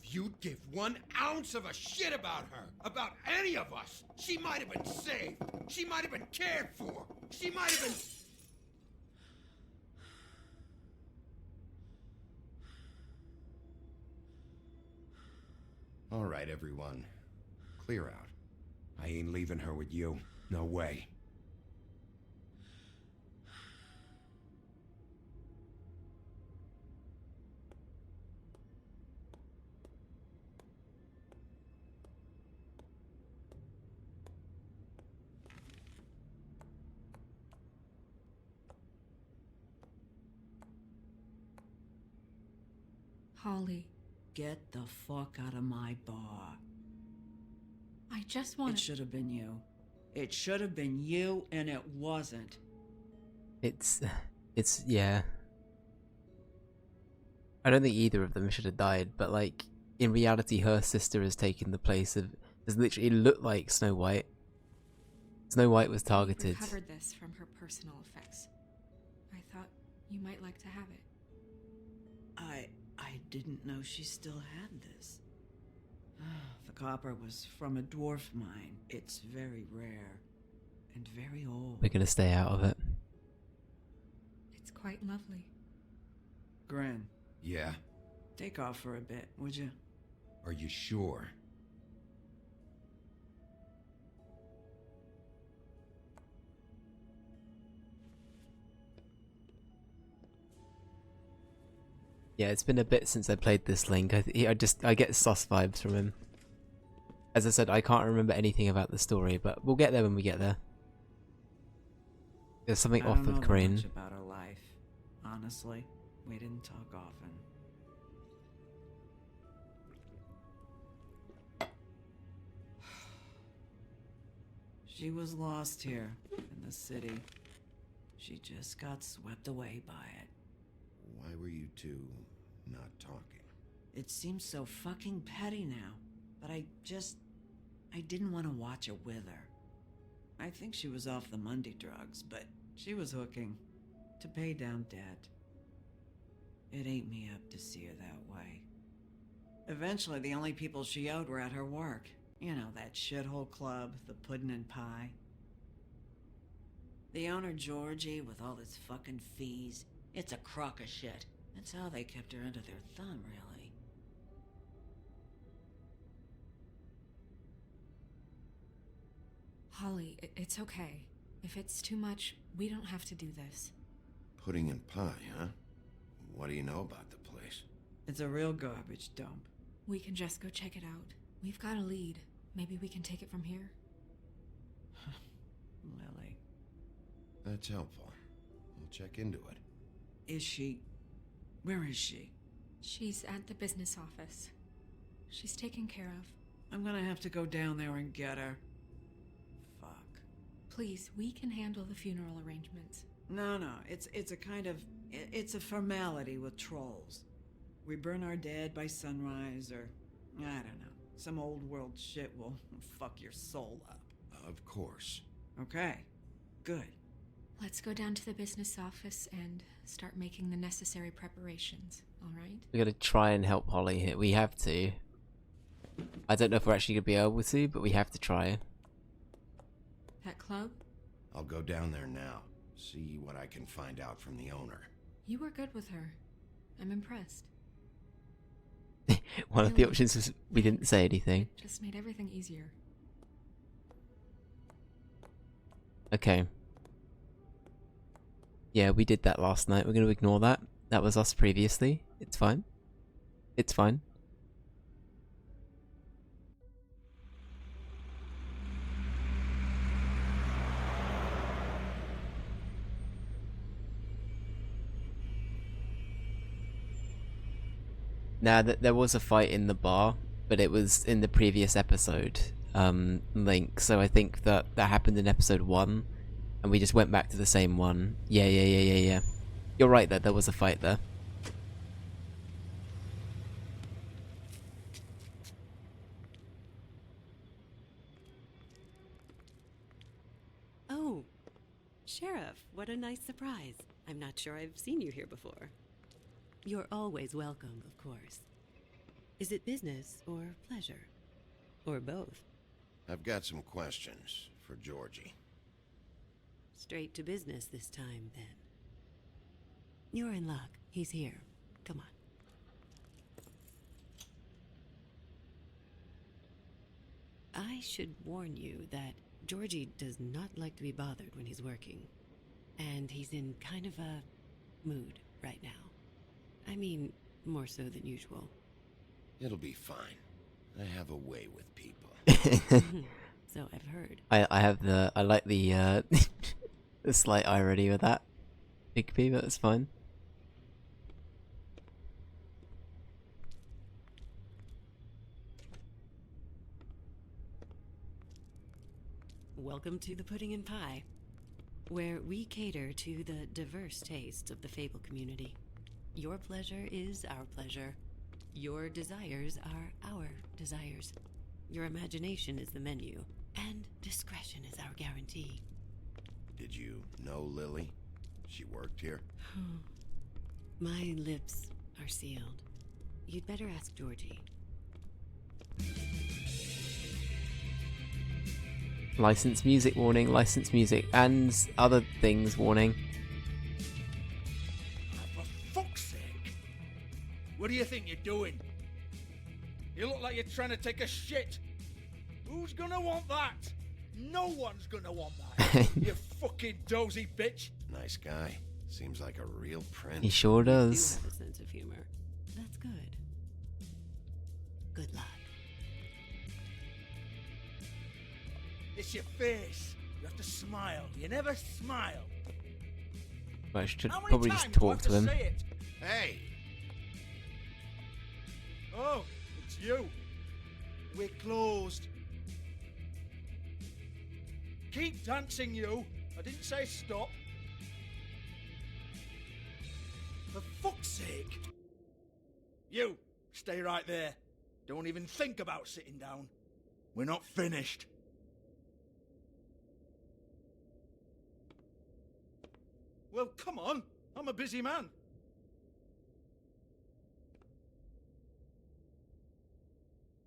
If you'd give 1 ounce of a shit about her, about any of us, she might have been saved. She might have been cared for. She might have been... All right, everyone. Clear out. I ain't leaving her with you. No way. Holly, Get the fuck out of my bar. I just want It should have been you. It should have been you, and it wasn't. It's, yeah. I don't think either of them should have died, but like, in reality, her sister has taken the place of, does literally look like Snow White. Snow White was targeted. recovered this from her personal effects. I thought you might like to have it. I didn't know she still had this. The copper was from a dwarf mine. It's very rare and very old. We're gonna stay out of it. It's quite lovely. Gren, Yeah? take off for a bit, would you? Are you sure? Yeah, it's been a bit since I played this Link. I get sus vibes from him. As I said, I can't remember anything about the story, but we'll get there when we get there. There's something I off don't know with that Crane. much about her life. Honestly, we didn't talk often. She was lost here in the city. She just got swept away by it. Why were you two not talking? It seems so fucking petty now, but I didn't want to watch it with her. I think she was off the Monday drugs, but she was hooking to pay down debt. It ate me up to see her that way. Eventually, the only people she owed were at her work. You know, that shithole club, the Puddin' and Pie. The owner, Georgie, with all his fucking fees, it's a crock of shit. That's how they kept her under their thumb, really. Holly, it's okay. If it's too much, we don't have to do this. Pudding and pie, huh? What do you know about the place? It's a real garbage dump. We can just go check it out. We've got a lead. Maybe we can take it from here. Lily. That's helpful. We'll check into it. Is she... Where is she? She's at the business office. She's taken care of. I'm gonna have to go down there and get her. Fuck. Please, we can handle the funeral arrangements. No, it's a kind of... It's a formality with trolls. We burn our dead by sunrise, or... I don't know. Some old world shit will fuck your soul up. Of course. Okay. Good. Let's go down to the business office and start making the necessary preparations, alright? We gotta try and help Holly here. We have to. I don't know if we're actually gonna be able to, but we have to try. That club? I'll go down there now. See what I can find out from the owner. You were good with her. I'm impressed. One of the options was we didn't say anything. Just made everything easier. Okay. Yeah, we did that last night. We're gonna ignore that. That was us previously. It's fine. It's fine. Now that there was a fight in the bar, but it was in the previous episode, Link. So I think that happened in episode 1, and we just went back to the same one. Yeah. You're right that there was a fight there. Oh, Sheriff, what a nice surprise. I'm not sure I've seen you here before. You're always welcome, of course. Is it business or pleasure? Or both? I've got some questions for Georgie. Straight to business this time, then. You're in luck. He's here. Come on. I should warn you that Georgie does not like to be bothered when he's working. And he's in kind of a mood right now. I mean, more so than usual. It'll be fine. I have a way with people. So I've heard. I like the the slight irony with that. Bigby, but that's fine. Welcome to the Pudding and Pie, where we cater to the diverse tastes of the Fable community. Your pleasure is our pleasure. Your desires are our desires. Your imagination is the menu, and discretion is our guarantee. Did you know Lily? She worked here? My lips are sealed. You'd better ask Georgie. License music warning, license music, and other things warning. For fuck's sake! What do you think you're doing? You look like you're trying to take a shit. Who's gonna want that? No one's gonna want that. You fucking dozy bitch. Nice guy. Seems like a real prince. He sure does. You have a sense of humor. That's good. Good luck. It's your face. You have to smile. You never smile. But I should How many probably times just do I talk have to him. say it? Hey! Oh, it's you. We're closed. Keep dancing, you. I didn't say stop. For fuck's sake. You, stay right there. Don't even think about sitting down. We're not finished. Well, come on. I'm a busy man.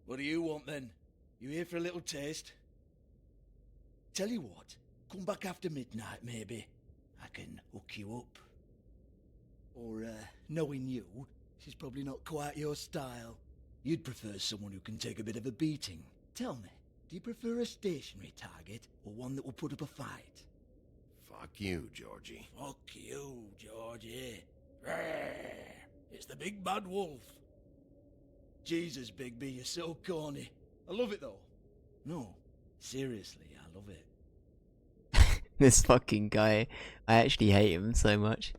What do you want, then? You here for a little taste? Tell you what, come back after midnight, maybe. I can hook you up. Or, knowing you, she's probably not quite your style. You'd prefer someone who can take a bit of a beating. Tell me, do you prefer a stationary target, or one that will put up a fight? Fuck you, Georgie. Fuck you, Georgie. Rawr. It's the big bad wolf. Jesus, Bigby, you're so corny. I love it, though. No, seriously, I love it. This fucking guy. I actually hate him so much.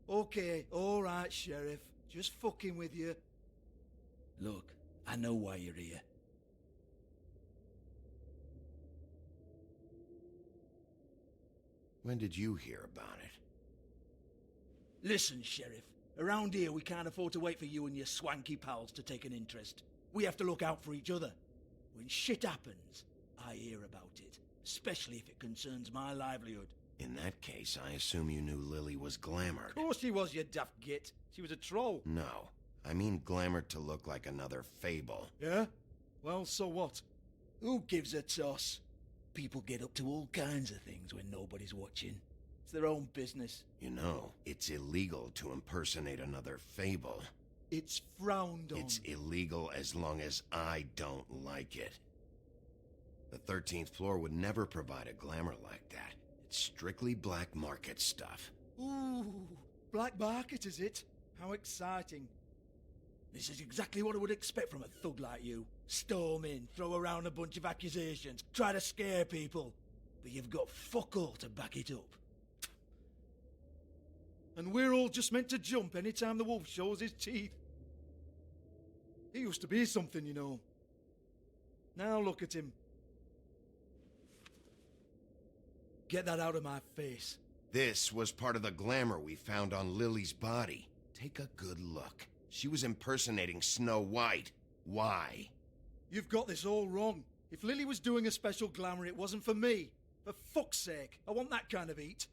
Okay, alright, Sheriff. Just fucking with you. Look, I know why you're here. When did you hear about it? Listen, Sheriff. Around here, we can't afford to wait for you and your swanky pals to take an interest. We have to look out for each other. When shit happens, I hear about it. Especially if it concerns my livelihood. In that case, I assume you knew Lily was glamored. Of course she was, you daft git. She was a troll. No. I mean glamored to look like another fable. Yeah? Well, so what? Who gives a toss? People get up to all kinds of things when nobody's watching. It's their own business. You know, it's illegal to impersonate another fable. It's frowned on. It's illegal as long as I don't like it. The 13th floor would never provide a glamour like that. It's strictly black market stuff. Ooh, black market is it? How exciting. This is exactly what I would expect from a thug like you. Storm in, throw around a bunch of accusations, try to scare people. But you've got fuck all to back it up. And we're all just meant to jump any time the wolf shows his teeth. He used to be something, you know. Now look at him. Get that out of my face. This was part of the glamour we found on Lily's body. Take a good look. She was impersonating Snow White. Why? You've got this all wrong. If Lily was doing a special glamour, it wasn't for me. For fuck's sake, I want that kind of eat.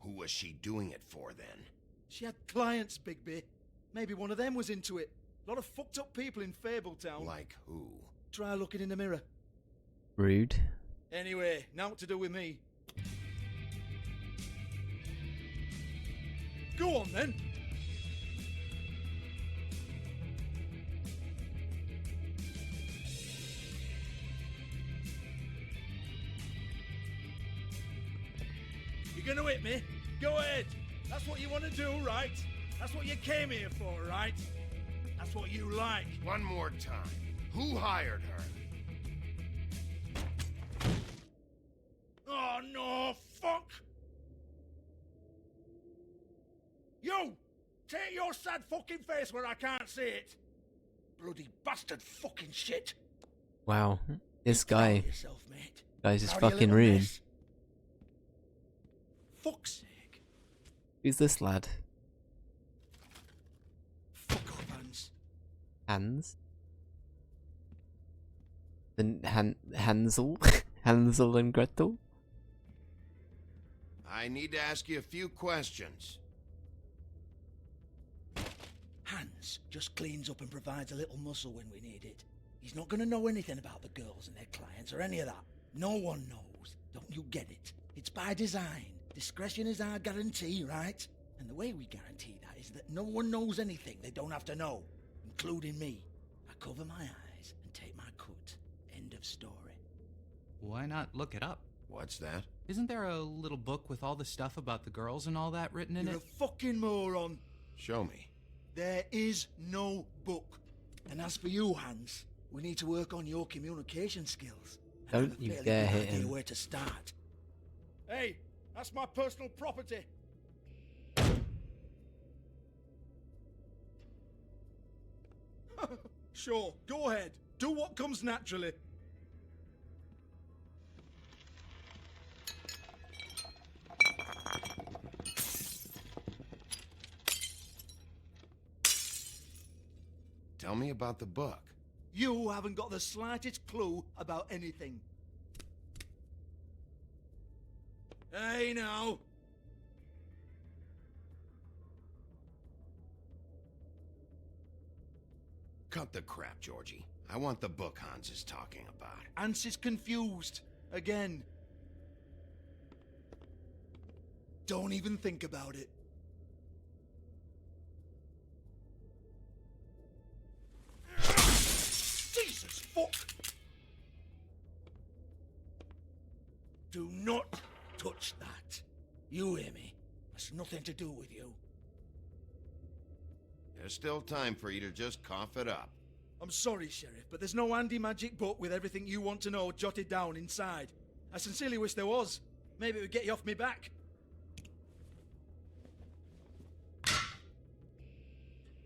Who was she doing it for, then? She had clients, Bigby. Maybe one of them was into it. A lot of fucked up people in Fabletown. Like who? Try looking in the mirror. Rude. Anyway, now what to do with me? Go on, then. You're gonna hit me? Go ahead. That's what you want to do, right? That's what you came here for, right? That's what you like. One more time. Who hired her? Oh, no, fuck! You! Take your sad fucking face where I can't see it! Bloody bastard fucking shit! Wow. This guy. Yourself, mate. Guy's just Proud of your fucking little rude. mess. Fuck's sake. Who's this lad? Fuck off, Hans. Hans? Hansel? Hansel and Gretel? I need to ask you a few questions. Hans just cleans up and provides a little muscle when we need it. He's not gonna know anything about the girls and their clients or any of that. No one knows. Don't you get it? It's by design. Discretion is our guarantee, right? And the way we guarantee that is that no one knows anything they don't have to know, including me. I cover my eyes and take my cut. End of story. Why not look it up? What's that? Isn't there a little book with all the stuff about the girls and all that written in You're it? a fucking moron. Show me. There is no book. And as for you, Hans, we need to work on your communication skills. Don't you dare hit him. Where to start. Hey, that's my personal property. Sure, go ahead. Do what comes naturally. Tell me about the book. You haven't got the slightest clue about anything. Hey, now. Cut the crap, Georgie. I want the book Hans is talking about. Hans is confused. Again. Don't even think about it. Jesus fuck! Do not touch that. You hear me? That's nothing to do with you. There's still time for you to just cough it up. I'm sorry, Sheriff, but there's no handy magic book with everything you want to know jotted down inside. I sincerely wish there was. Maybe it would get you off me back.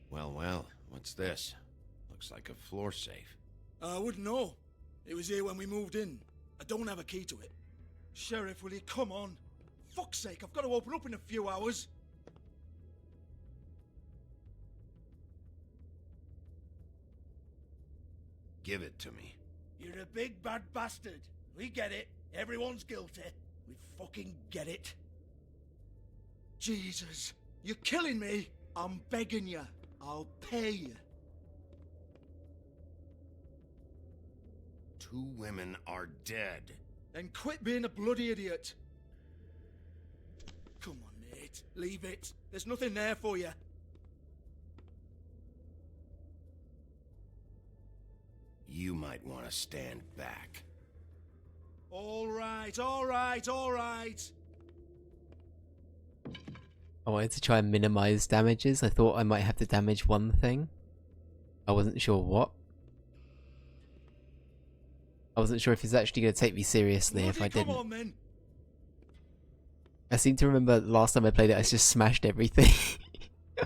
Well, what's this? Looks like a floor safe. I wouldn't know. It was here when we moved in. I don't have a key to it. Sheriff, will you come on? Fuck's sake, I've got to open up in a few hours. Give it to me. You're a big bad bastard. We get it. Everyone's guilty. We fucking get it. Jesus, you're killing me. I'm begging you. I'll pay you. 2 women are dead. Then quit being a bloody idiot. Come on, Nate. Leave it. There's nothing there for you. You might want to stand back. All right, all right, all right. I wanted to try and minimize damages. I thought I might have to damage one thing. I wasn't sure what. I wasn't sure if he's actually going to take me seriously if I didn't. Come on, then. I seem to remember last time I played it, I just smashed everything.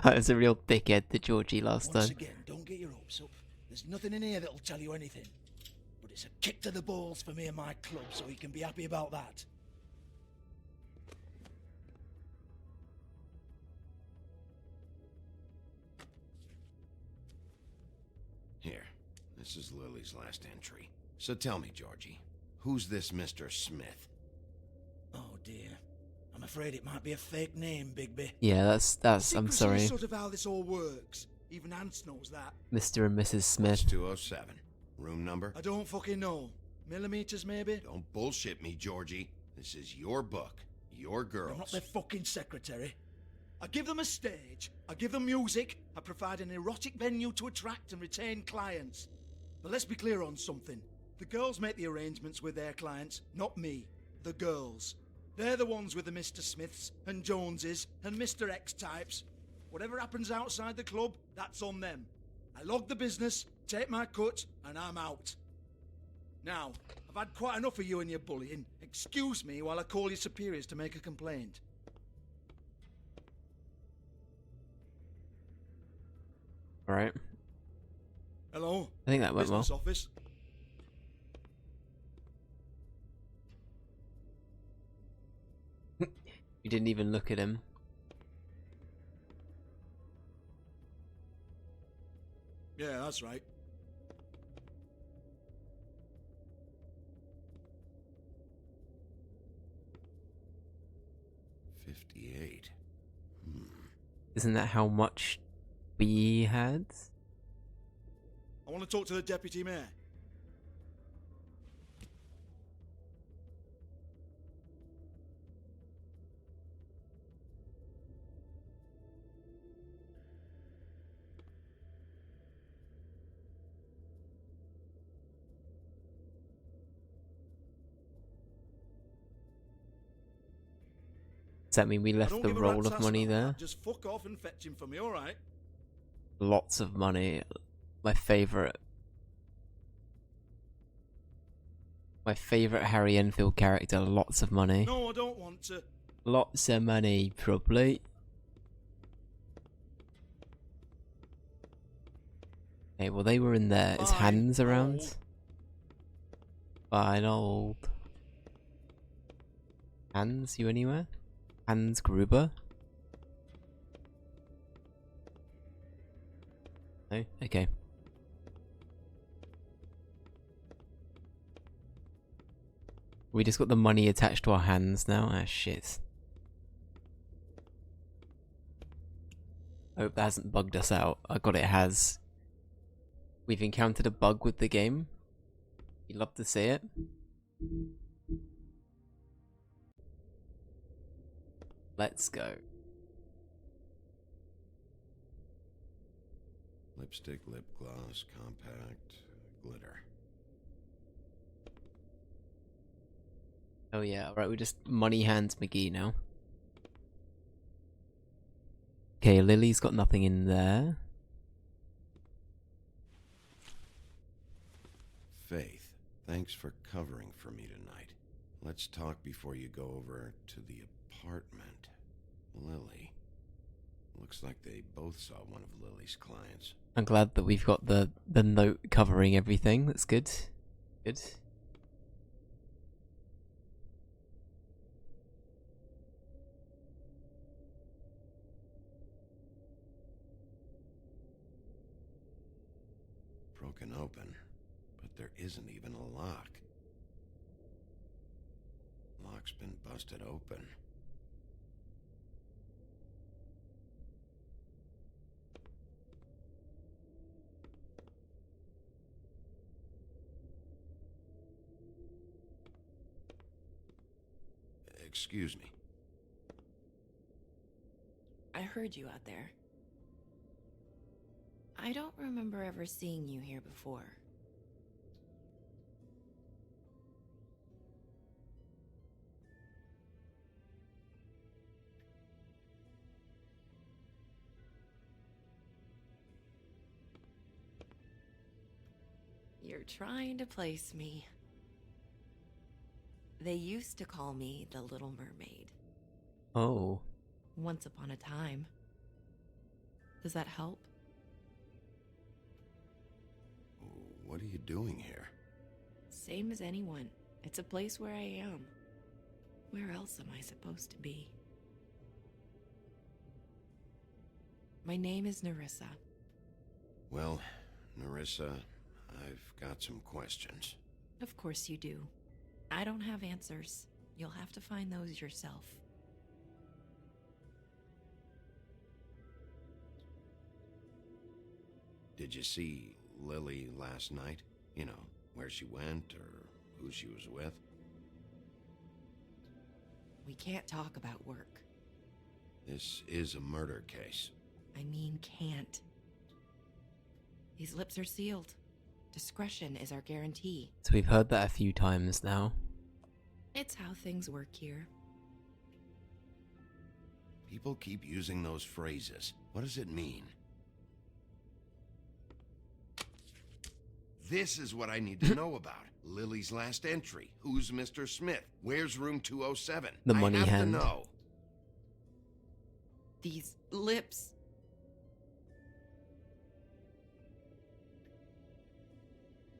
I was a real dickhead to Georgie last Once time. again, don't get your hopes up. There's nothing in here that'll tell you anything. But it's a kick to the balls for me and my club, so you can be happy about that. Here, this is Lily's last entry. So tell me, Georgie, who's this Mr. Smith? Oh dear. I'm afraid it might be a fake name, Bigby. Yeah, that's. I'm Secrecy sorry, is sort of how this all works. Even Hans knows that. Mr. and Mrs. It's Smith. 207. Room number? I don't fucking know. Millimeters, maybe? Don't bullshit me, Georgie. This is your book. Your girls. I'm not their fucking secretary. I give them a stage, I give them music, I provide an erotic venue to attract and retain clients. But let's be clear on something. The girls make the arrangements with their clients, not me. The girls. They're the ones with the Mr. Smiths and Joneses and Mr. X types. Whatever happens outside the club, that's on them. I log the business, take my cut, and I'm out. Now, I've had quite enough of you and your bullying. Excuse me while I call your superiors to make a complaint. Alright. Hello? I think that went well. Business office? You didn't even look at him. Yeah, that's right. $58. Isn't that how much we had? I want to talk to the deputy mayor. Does that mean we I left don't the give a roll rat's of ass money about there? that. Just fuck off and fetch him for me, alright? Lots of money. My favourite. My favourite Harry Enfield character. Lots of money. No, I don't want to. Lots of money, probably. Okay, well they were in there. Is Fine, Hans around? old. Fine, old. Hans, you anywhere? Hans Gruber? No? Okay. We just got the money attached to our hands now. Ah, shit. I hope that hasn't bugged us out. I got it has. We've encountered a bug with the game. You'd love to see it. Let's go. Lipstick, lip gloss, compact, glitter. Oh yeah, alright, we just money hands McGee now. Okay, Lily's got nothing in there. Faith, thanks for covering for me tonight. Let's talk before you go over to the apartment. Lily. Looks like they both saw one of Lily's clients. I'm glad that we've got the note covering everything. That's good. Good. Broken open, but there isn't even a lock. Lock's been busted open. Excuse me. I heard you out there. I don't remember ever seeing you here before. You're trying to place me. They used to call me the Little Mermaid. Oh. Once upon a time. Does that help? What are you doing here? Same as anyone. It's a place where I am. Where else am I supposed to be? My name is Nerissa. Well, Nerissa, I've got some questions. Of course you do. I don't have answers. You'll have to find those yourself. Did you see Lily last night? You know, where she went or who she was with? We can't talk about work. This is a murder case. I mean, can't. These lips are sealed. Discretion is our guarantee. So we've heard that a few times now. It's how things work here. People keep using those phrases. What does it mean? This is what I need to know about. Lily's last entry. Who's Mr. Smith? Where's room 207? The money I have hand. to know. These lips.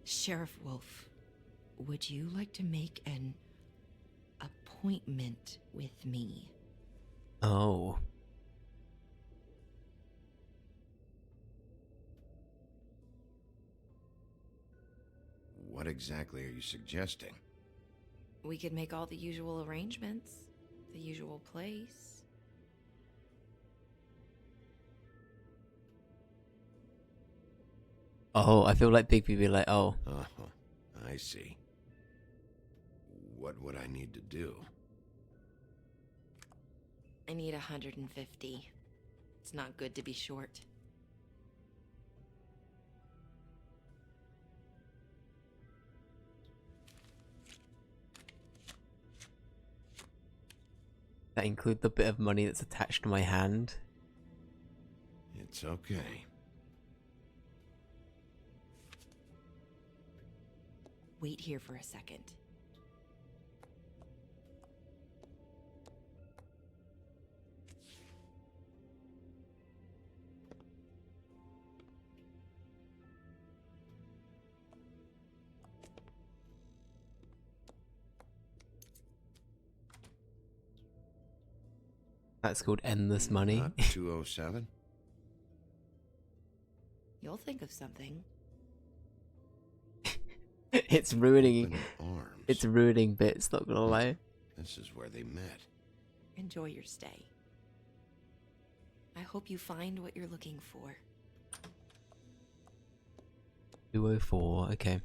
Sheriff Wolf, would you like to make an appointment with me? Oh. What exactly are you suggesting? We could make all the usual arrangements. The usual place. Oh, I feel like Bigby would be like, oh. Uh-huh. I see. What would I need to do? I need 150. It's not good to be short. That include the bit of money that's attached to my hand? It's okay. Wait here for a second. That's called endless money. Not 207? You'll think of something. It's ruining. Open arms. It's ruining bits. Not gonna lie. This is where they met. Enjoy your stay. I hope you find what you're looking for. 204. Okay.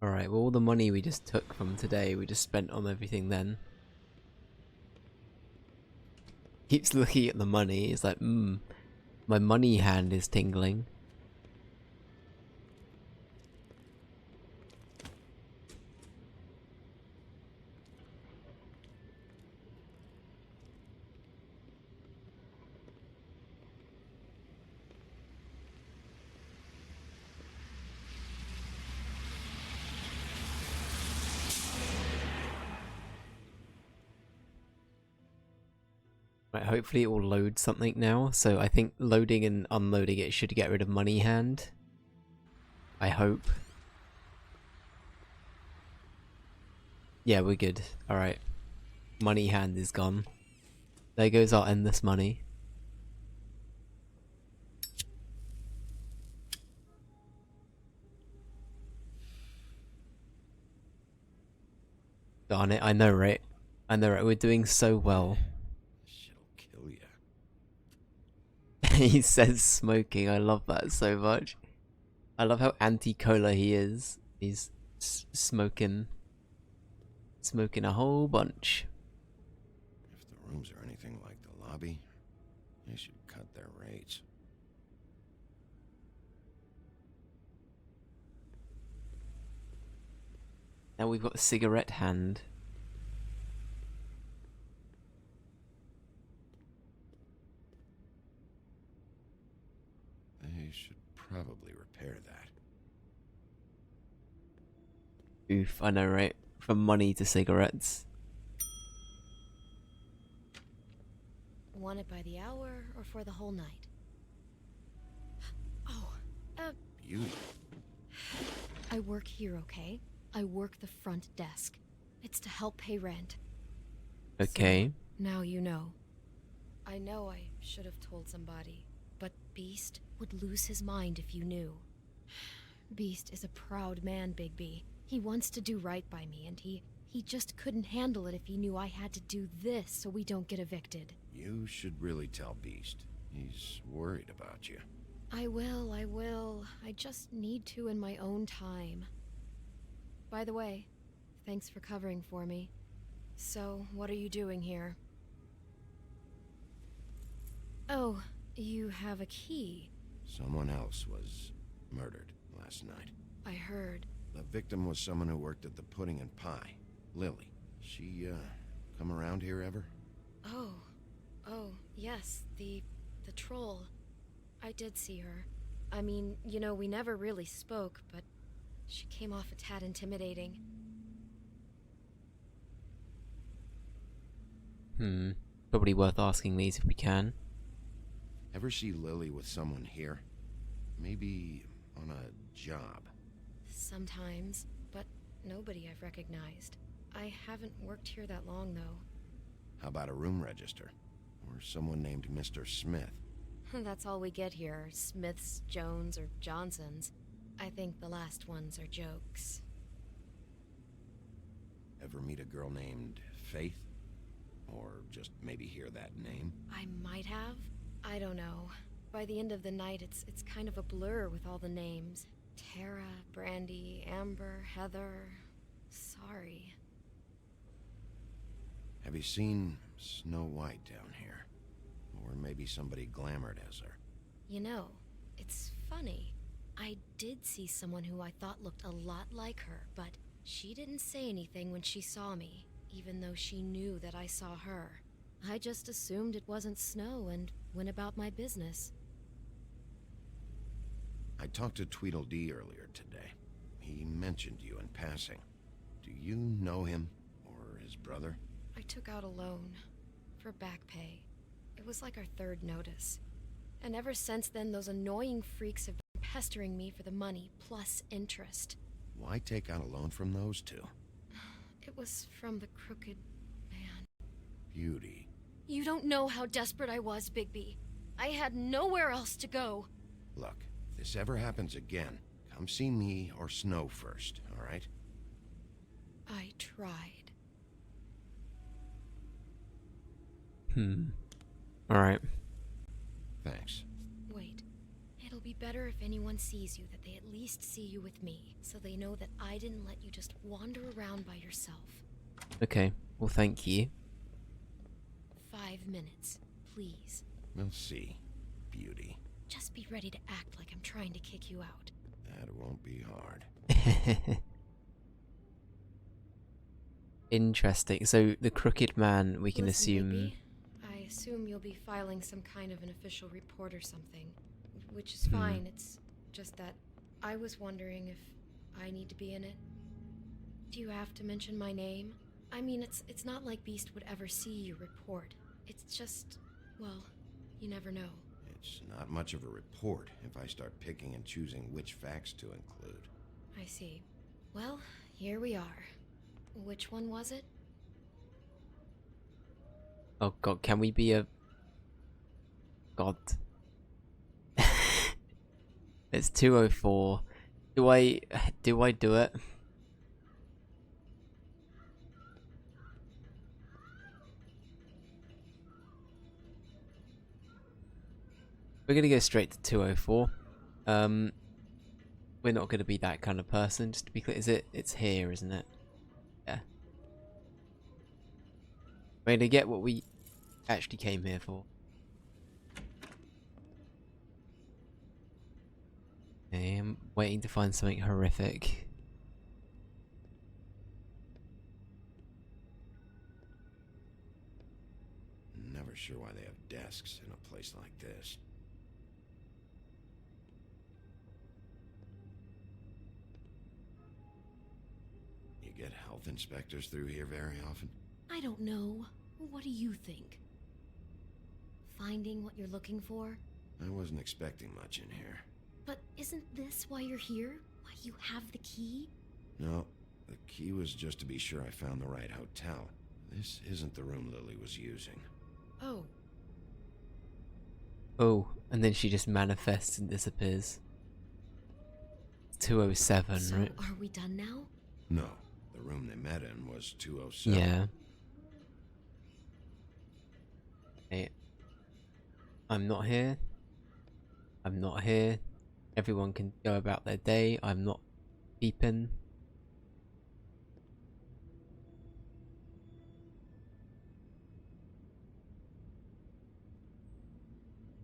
Alright, well all the money we just took from today, we just spent on everything then. Keeps looking at the money, it's like, my money hand is tingling. Right, hopefully it will load something now, so I think loading and unloading it should get rid of money hand. I hope. Yeah, we're good. Alright. Money hand is gone. There goes our endless money. Darn it, I know, right? I know, right? We're doing so well. Kill ya. He says smoking. I love that so much. I love how anti-cola he is. He's smoking a whole bunch. If the rooms are anything like the lobby, they should cut their rates. Now we've got a cigarette hand. They should probably repair that. Oof, I know, right? From money to cigarettes. Want it by the hour or for the whole night? Beauty. I work here, okay? I work the front desk. It's to help pay rent. Okay. So, now you know. I know I should have told somebody, but Beast would lose his mind if you knew. Beast is a proud man, Bigby. He wants to do right by me, and he just couldn't handle it if he knew I had to do this so we don't get evicted. You should really tell Beast. He's worried about you. I will. I just need to in my own time. By the way, thanks for covering for me. So, what are you doing here? Oh, you have a key. Someone else was murdered last night. I heard. The victim was someone who worked at the Pudding and Pie. Lily. She, come around here ever? Oh, yes, the troll. I did see her. I mean, you know, we never really spoke, but she came off a tad intimidating. Probably worth asking these if we can. Ever see Lily with someone here? Maybe on a job? Sometimes, but nobody I've recognized. I haven't worked here that long, though. How about a room register? Or someone named Mr. Smith? That's all we get here, Smiths, Jones, or Johnsons. I think the last ones are jokes. Ever meet a girl named Faith? Or just maybe hear that name? I might have. I don't know. By the end of the night, it's kind of a blur with all the names. Tara, Brandy, Amber, Heather... Sorry. Have you seen Snow White down here? Or maybe somebody glamored as her? You know, it's funny. I did see someone who I thought looked a lot like her, but she didn't say anything when she saw me, even though she knew that I saw her. I just assumed it wasn't Snow and went about my business. I talked to Tweedledee earlier today. He mentioned you in passing. Do you know him? Or his brother? I took out a loan for back pay. It was like our third notice. And ever since then, those annoying freaks have been pestering me for the money, plus interest. Why take out a loan from those two? It was from the crooked man. Beauty. You don't know how desperate I was, Bigby. I had nowhere else to go. Look, if this ever happens again, come see me or Snow first, all right? I tried. Alright. Thanks. Wait. It'll be better if anyone sees you that they at least see you with me, so they know that I didn't let you just wander around by yourself. Okay, well thank you. 5 minutes, please. We'll see, Beauty. Just be ready to act like I'm trying to kick you out. That won't be hard. Interesting. So the crooked man, we can Listen, assume... Bigby, I assume you'll be filing some kind of an official report or something. Which is fine, it's just that I was wondering if I need to be in it. Do you have to mention my name? I mean, it's not like Beast would ever see your report. It's just, well, you never know. It's not much of a report if I start picking and choosing which facts to include. I see. Well, here we are. Which one was it? Oh god, can we be a... God. It's 2:04. Do I do it? We're gonna go straight to 2:04. We're not gonna be that kind of person, just to be clear. It's here, isn't it? Yeah. We're gonna get what we actually came here for. Okay, I'm waiting to find something horrific. Never sure why they have desks in a place like this. You get health inspectors through here very often? I don't know. What do you think? Finding what you're looking for? I wasn't expecting much in here. But isn't this why you're here? Why you have the key? No, the key was just to be sure I found the right hotel. This isn't the room Lily was using. Oh. Oh, and then she just manifests and disappears. 207, So, right? are we done now? No, the room they met in was 207. Yeah. Hey. I'm not here. I'm not here. Everyone can go about their day. I'm not peeping.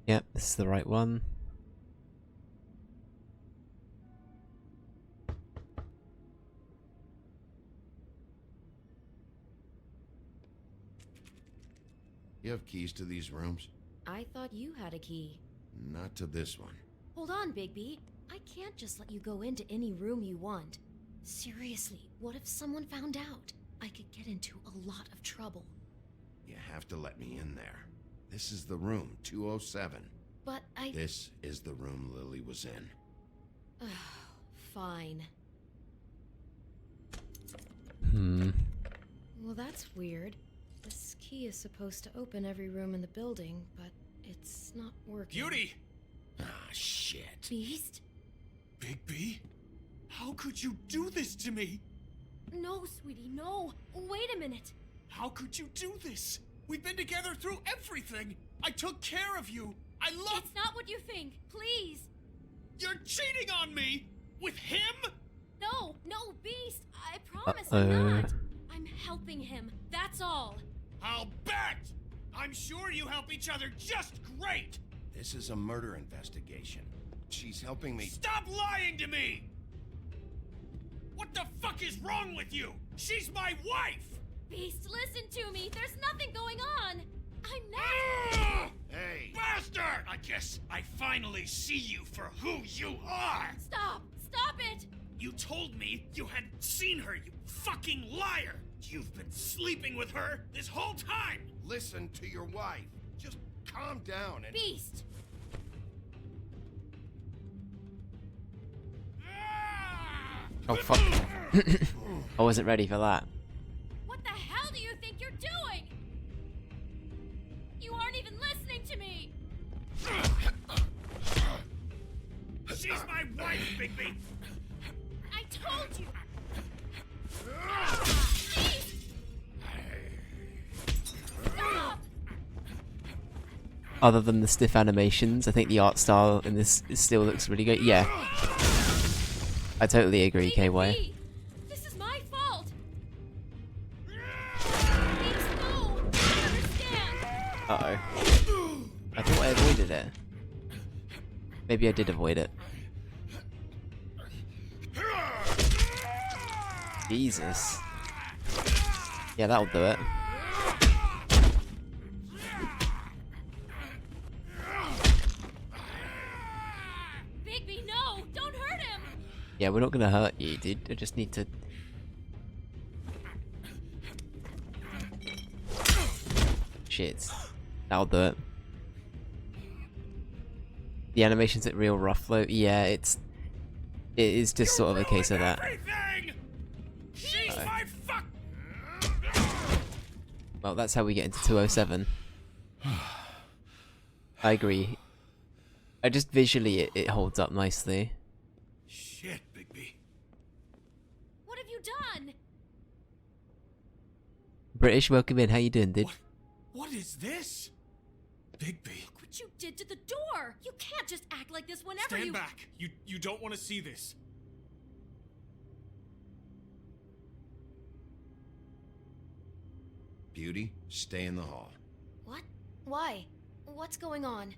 Yep, this is the right one. You have keys to these rooms? I thought you had a key. Not to this one. Hold on, Bigby. I can't just let you go into any room you want. Seriously, what if someone found out? I could get into a lot of trouble. You have to let me in there. This is the room, 207. But This is the room Lily was in. Fine. Well, that's weird. This key is supposed to open every room in the building, but it's not working. Beauty! Ah, shit. Beast? Bigby? How could you do this to me? No, sweetie, no. Wait a minute. How could you do this? We've been together through everything. I took care of you. I love... It's not what you think. Please. You're cheating on me! With him? No, Beast. I promise I'm not. I'm helping him. That's all. I'll bet! I'm sure you help each other just great! This is a murder investigation. She's helping me. Stop lying to me! What the fuck is wrong with you? She's my wife! Beast, listen to me. There's nothing going on. I'm not. Hey! Bastard! I guess I finally see you for who you are! Stop! Stop it! You told me you had seen her, you fucking liar! You've been sleeping with her this whole time! Listen to your wife. Just calm down and... Beast! Oh fuck. I wasn't ready for that. What the hell do you think you're doing? You aren't even listening to me! She's my wife, Bigby! I told you! Stop! Other than the stiff animations, I think the art style in this still looks really good. Yeah. I totally agree, KY. This is my fault! Beast, no! I understand! Uh-oh. I thought I avoided it. Maybe I did avoid it. Jesus. Yeah, that'll do it. Bigby, no! Don't hurt him! Yeah, we're not gonna hurt you, dude. I just need to... Shit. That'll do it. The animation's at real rough though. Yeah, it is just sort of a case of that. She's my fuck. Well, that's how we get into 207. I agree. I just visually it holds up nicely. Shit, Bigby. What have you done? British, welcome in. How you doing, dude? What is this? Bigby. Look what you did to the door! You can't just act like this whenever Stand back. You don't want to see this. Beauty, stay in the hall. What? Why? What's going on?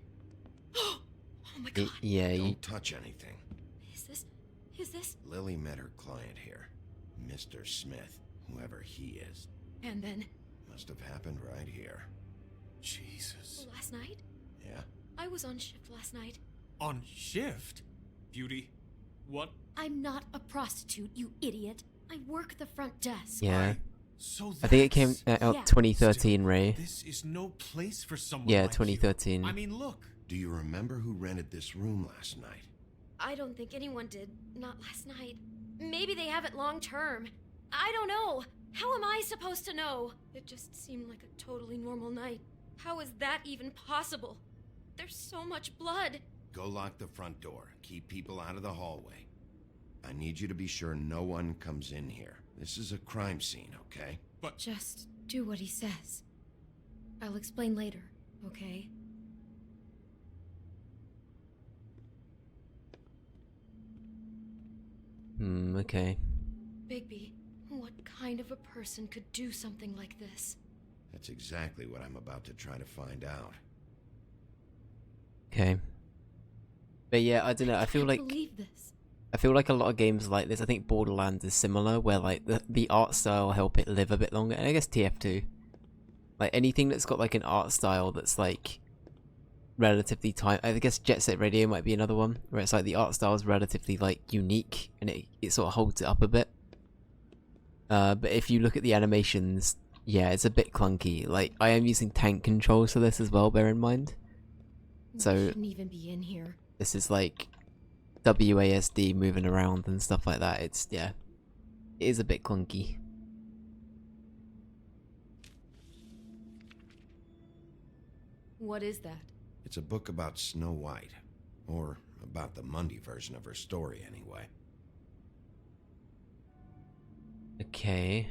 Oh my god. Yeah, Don't touch anything. Is this? Lily met her client here. Mr. Smith, whoever he is. And then? Must have happened right here. Jesus. Last night? Yeah? I was on shift last night. On shift? Beauty, what? I'm not a prostitute, you idiot. I work the front desk. Yeah. So I think it came out Yeah. 2013, Ray. This is no place for someone Yeah, like 2013. you. I mean, look. Do you remember who rented this room last night? I don't think anyone did. Not last night. Maybe they have it long term. I don't know. How am I supposed to know? It just seemed like a totally normal night. How is that even possible? There's so much blood. Go lock the front door. Keep people out of the hallway. I need you to be sure no one comes in here. This is a crime scene, okay? But just do what he says. I'll explain later, okay? Okay. Bigby, what kind of a person could do something like this? That's exactly what I'm about to try to find out. Okay. But yeah, I don't know. I feel like believe this. I feel like a lot of games like this. I think Borderlands is similar, where like the art style help it live a bit longer, and I guess TF2. Like anything that's got like an art style that's like relatively time. I guess Jet Set Radio might be another one where it's like the art style is relatively like unique and it sort of holds it up a bit. But if you look at the animations, yeah, it's a bit clunky. Like I am using tank controls for this as well. Bear in mind. So we shouldn't even be in here. This is like WASD moving around and stuff like that. It's yeah, it is a bit clunky. What is that? It's a book about Snow White. Or about the Mundy version of her story, anyway. Okay.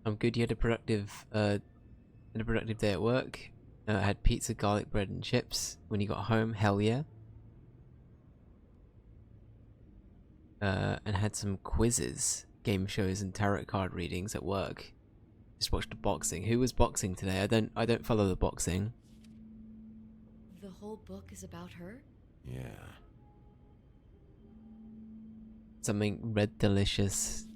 I'm good. You had a productive day at work. I had pizza, garlic bread, and chips when you got home. Hell yeah. And had some quizzes, game shows, and tarot card readings at work. Just watched the boxing. Who was boxing today? I don't follow the boxing. The whole book is about her? Yeah. Something red delicious.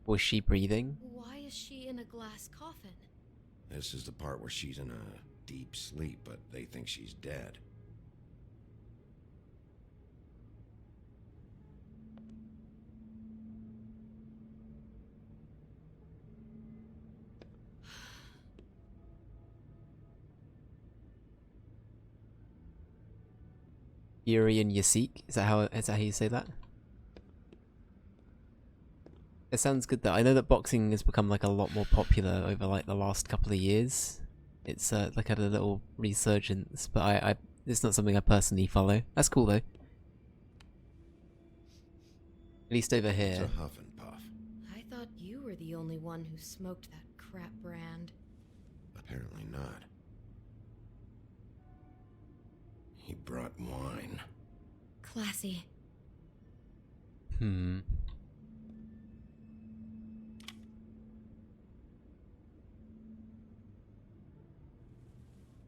Was she breathing? Why is she in a glass coffin? This is the part where she's in a deep sleep, but they think she's dead. Yuri and Yasik? Is that how you say that? It sounds good though. I know that boxing has become like a lot more popular over like the last couple of years. It's like had a little resurgence, but I it's not something I personally follow. That's cool though. At least over here. It's a huff and puff. I thought you were the only one who smoked that crap brand. Apparently not. He brought wine. Classy.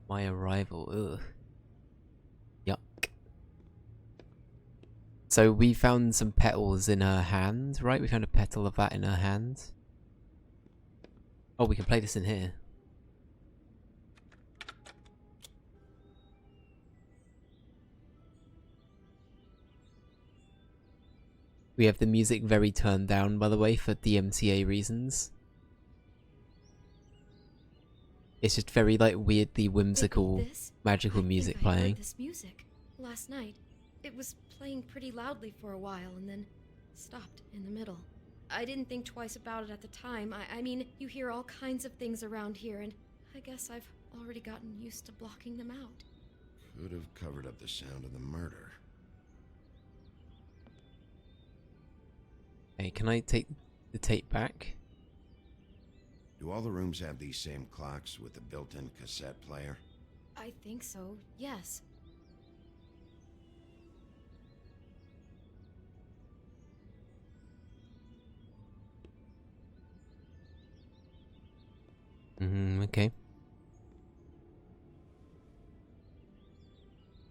My arrival. Ugh. Yuck. So we found some petals in her hand, right? We found a petal of that in her hand. Oh, we can play this in here. We have the music very turned down, by the way, for DMCA reasons. It's just very, like, weirdly whimsical, magical music playing. I heard this music last night. It was playing pretty loudly for a while and then stopped in the middle. I didn't think twice about it at the time. I mean, you hear all kinds of things around here, and I guess I've already gotten used to blocking them out. Could have covered up the sound of the murder. Hey, can I take the tape back? Do all the rooms have these same clocks with the built-in cassette player? I think so, yes. Okay.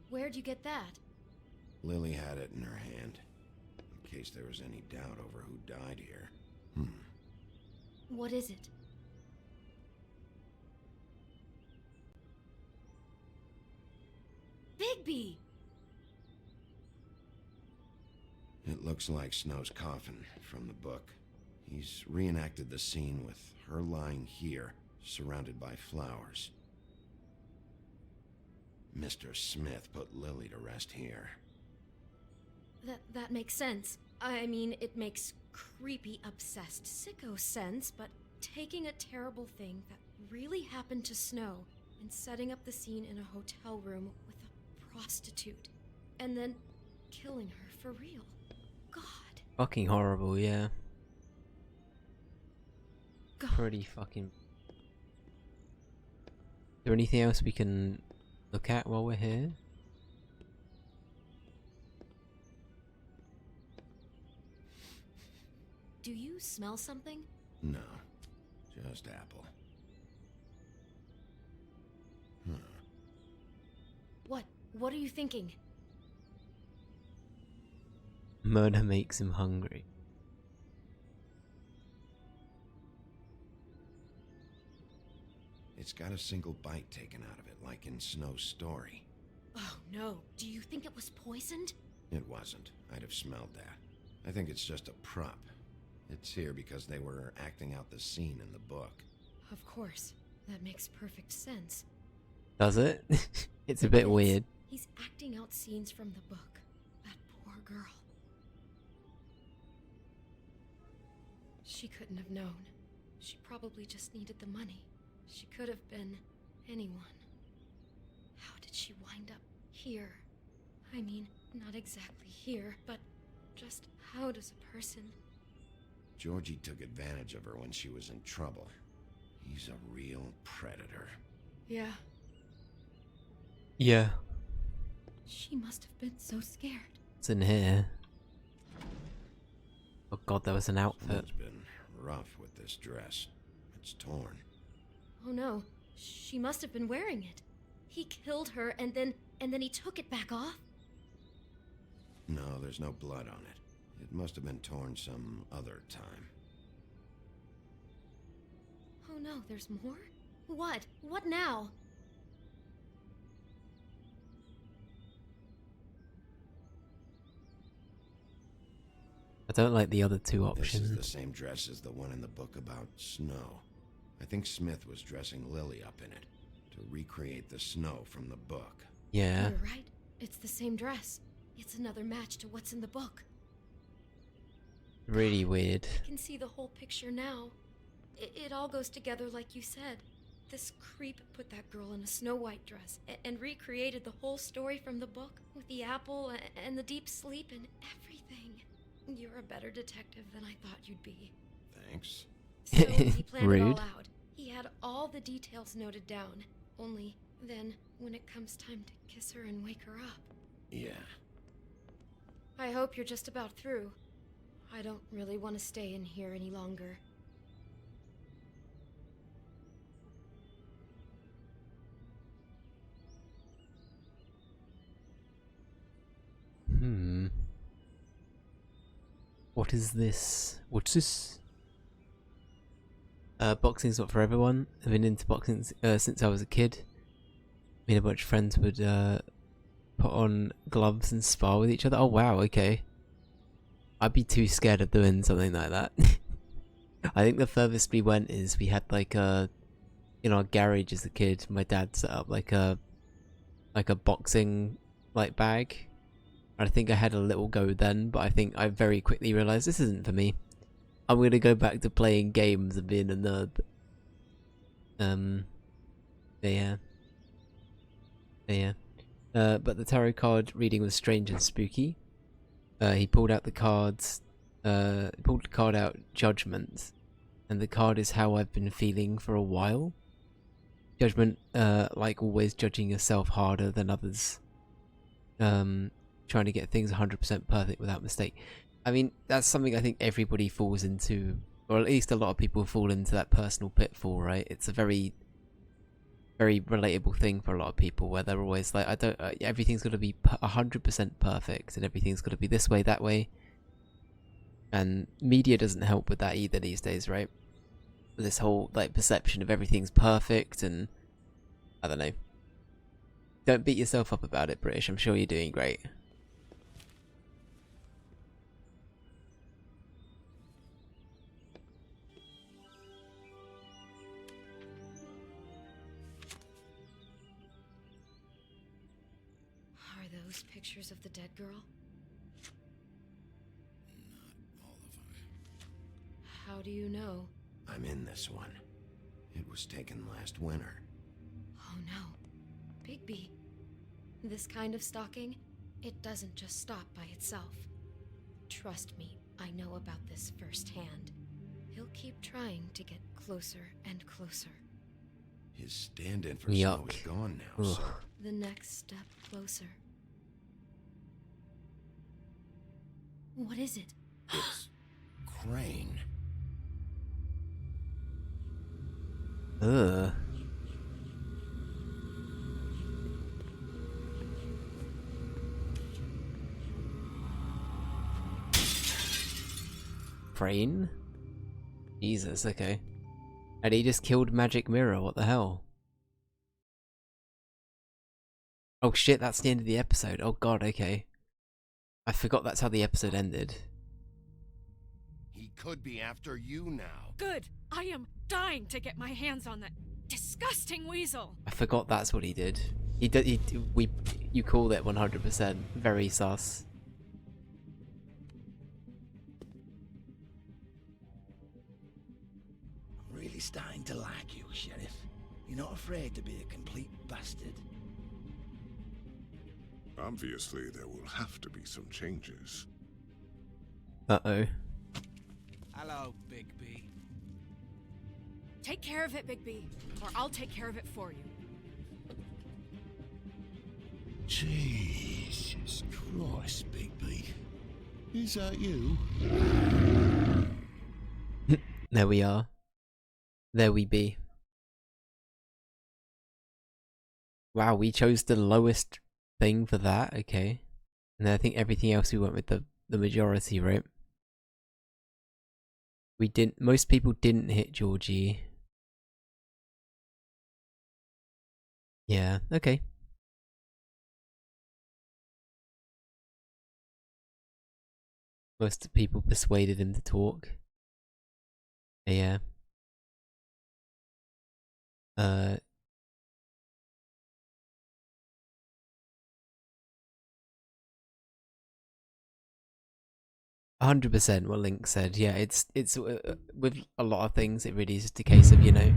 Where'd you get that? Lily had it in her hand, in case there was any doubt over who died here. What is it? Bigby! It looks like Snow's coffin from the book. He's reenacted the scene with her lying here, surrounded by flowers. Mr. Smith put Lily to rest here. That makes sense. I mean, it makes creepy, obsessed, sicko sense, but taking a terrible thing that really happened to Snow and setting up the scene in a hotel room with a prostitute, and then killing her for real. God. Fucking horrible, yeah. God. Pretty fucking... Is there anything else we can look at while we're here? Do you smell something? No, just apple. Huh. What are you thinking? Murder makes him hungry. It's got a single bite taken out of it, like in Snow's story. Oh no, do you think it was poisoned? It wasn't. I'd have smelled that. I think it's just a prop. It's here because they were acting out the scene in the book. Of course. That makes perfect sense. Does it? It's a bit weird. He's acting out scenes from the book. That poor girl. She couldn't have known. She probably just needed the money. She could have been anyone. How did she wind up here? I mean, not exactly here, but just how does a person... Georgie took advantage of her when she was in trouble. He's a real predator. Yeah. Yeah. She must have been so scared. It's in here. Oh god, there was an outfit. It's been rough with this dress. It's torn. Oh no, she must have been wearing it. He killed her and then he took it back off? No, there's no blood on it. It must have been torn some other time. Oh no, there's more? What? What now? I don't like the other two This options. is the same dress as the one in the book about Snow. I think Smith was dressing Lily up in it to recreate the Snow from the book. Yeah. You're right. It's the same dress. It's another match to what's in the book. Really weird. I can see the whole picture now. It all goes together like you said. This creep put that girl in a Snow White dress and recreated the whole story from the book with the apple and the deep sleep and everything. You're a better detective than I thought you'd be. Thanks. So he planned it all Rude. out. He had all the details noted down. Only then, when it comes time to kiss her and wake her up. Yeah. I hope you're just about through. I don't really want to stay in here any longer. What is this? What's this? Boxing's not for everyone. I've been into boxing since I was a kid. Me and a bunch of friends would put on gloves and spar with each other. Oh wow, okay. I'd be too scared of doing something like that. I think the furthest we went is we had like a, in our garage as a kid, my dad set up like a boxing like bag. I think I had a little go then, but I think I very quickly realised this isn't for me. I'm gonna go back to playing games and being a nerd. But the tarot card reading was strange and spooky. He pulled out the cards. Pulled the card out, Judgment, and the card is how I've been feeling for a while. Judgment, like always, judging yourself harder than others. Trying to get things 100% perfect without mistake. I mean, that's something I think everybody falls into, or at least a lot of people fall into that personal pitfall, right? It's a very, very relatable thing for a lot of people, where they're always like, everything's got to be 100% perfect, and everything's got to be this way, that way. And media doesn't help with that either these days, right? This whole like perception of everything's perfect, and I don't know. Don't beat yourself up about it, British. I'm sure you're doing great. those pictures of the dead girl? Not all of them. How do you know? I'm in this one. It was taken last winter. Oh no. Bigby. This kind of stalking, it doesn't just stop by itself. Trust me, I know about this firsthand. He'll keep trying to get closer and closer. His stand-in for Snow is gone now, so... The next step closer. What is it? It's Crane. Ugh. Crane? Jesus, okay. And he just killed Magic Mirror, what the hell? Oh shit, that's the end of the episode. Oh god, okay. I forgot that's how the episode ended. He could be after you now. Good! I am dying to get my hands on that disgusting weasel! I forgot that's what he did. You called it 100%. Very sus. I'm really starting to like you, Sheriff. You're not afraid to be a complete bastard. Obviously, there will have to be some changes. Uh-oh. Hello, Bigby. Take care of it, Bigby, or I'll take care of it for you. Jesus Christ, Bigby. Is that you? There we are. There we be. Wow, we chose the lowest thing for that, okay. And then I think everything else we went with the majority, right? We didn't, most people didn't hit Georgie. Yeah, okay. Most people persuaded him to talk. Yeah. 100% what Link said. Yeah, it's with a lot of things, it really is just a case of, you know.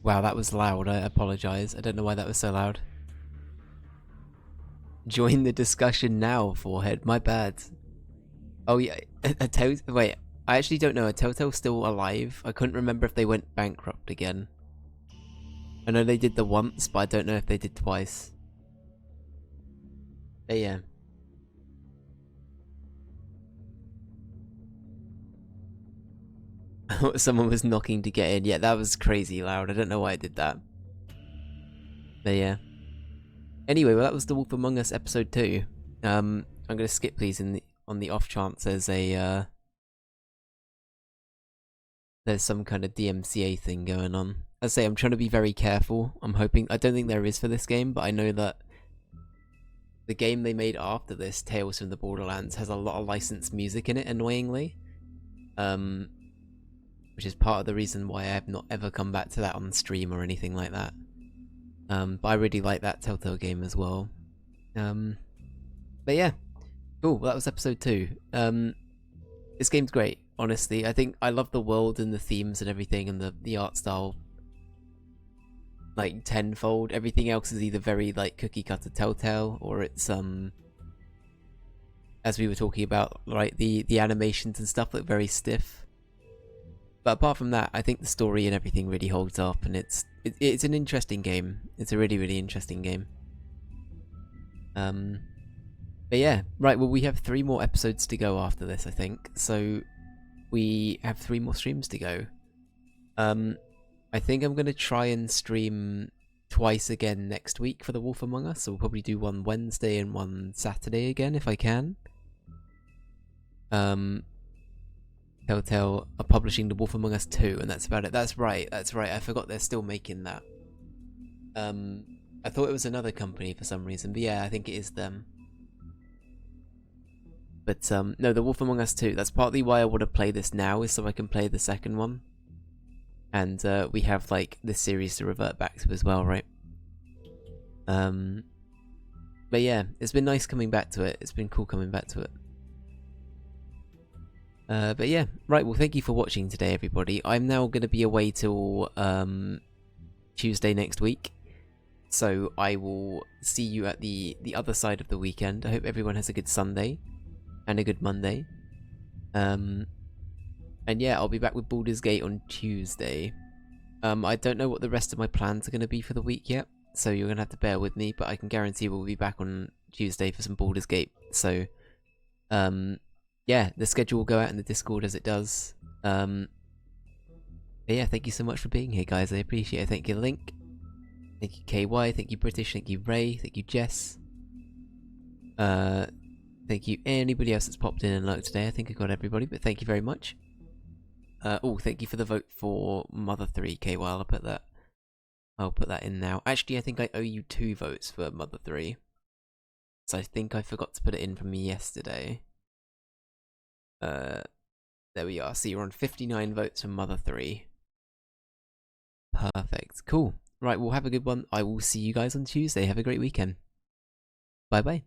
Wow, that was loud. I apologize. I don't know why that was so loud. Join the discussion now, Forehead. My bad. Oh yeah, wait. I actually don't know. Are Telltale still alive? I couldn't remember if they went bankrupt again. I know they did the once, but I don't know if they did twice. But yeah. Someone was knocking to get in. Yeah, that was crazy loud. I don't know why I did that. But yeah. Anyway, well, that was The Wolf Among Us episode 2. I'm gonna skip these on the off chance there's some kind of DMCA thing going on. As I say, I'm trying to be very careful. I don't think there is for this game, but I know that the game they made after this, Tales from the Borderlands, has a lot of licensed music in it, annoyingly. Which is part of the reason why I have not ever come back to that on stream or anything like that. But I really like that Telltale game as well. But yeah, cool. Well, that was episode 2. This game's great, honestly. I think I love the world and the themes and everything, and the art style, like, tenfold. Everything else is either very, like, cookie cutter Telltale, or it's as we were talking about, right, the animations and stuff look very stiff. But apart from that, I think the story and everything really holds up, and it's an interesting game. It's a really, really interesting game. But yeah, right, well, we have 3 more episodes to go after this, I think. So we have 3 more streams to go. I think I'm going to try and stream twice again next week for The Wolf Among Us. So we'll probably do one Wednesday and one Saturday again, if I can. Telltale are publishing The Wolf Among Us 2, and that's about it. That's right, I forgot they're still making that. I thought it was another company for some reason, but yeah, I think it is them. But no, The Wolf Among Us 2, that's partly why I want to play this now, is so I can play the second one. And we have, like, this series to revert back to as well, right? But yeah, it's been nice coming back to it. It's been cool coming back to it. But yeah, right, well thank you for watching today everybody. I'm now going to be away till Tuesday next week. So I will see you at the other side of the weekend. I hope everyone has a good Sunday and a good Monday. And yeah, I'll be back with Baldur's Gate on Tuesday. I don't know what the rest of my plans are going to be for the week yet, so you're going to have to bear with me, but I can guarantee we'll be back on Tuesday for some Baldur's Gate. So, yeah, the schedule will go out in the Discord as it does. But yeah, thank you so much for being here, guys. I appreciate it. Thank you, Link. Thank you, KY. Thank you, British. Thank you, Ray. Thank you, Jess. Thank you, anybody else that's popped in and lurked today. I think I got everybody, but thank you very much. Oh, thank you for the vote for Mother 3, KY. I'll put that in now. Actually, I think I owe you 2 votes for Mother 3. So I think I forgot to put it in from yesterday. There we are. So you're on 59 votes for Mother 3. Perfect. Cool. Right, we'll have a good one. I will see you guys on Tuesday. Have a great weekend. Bye-bye.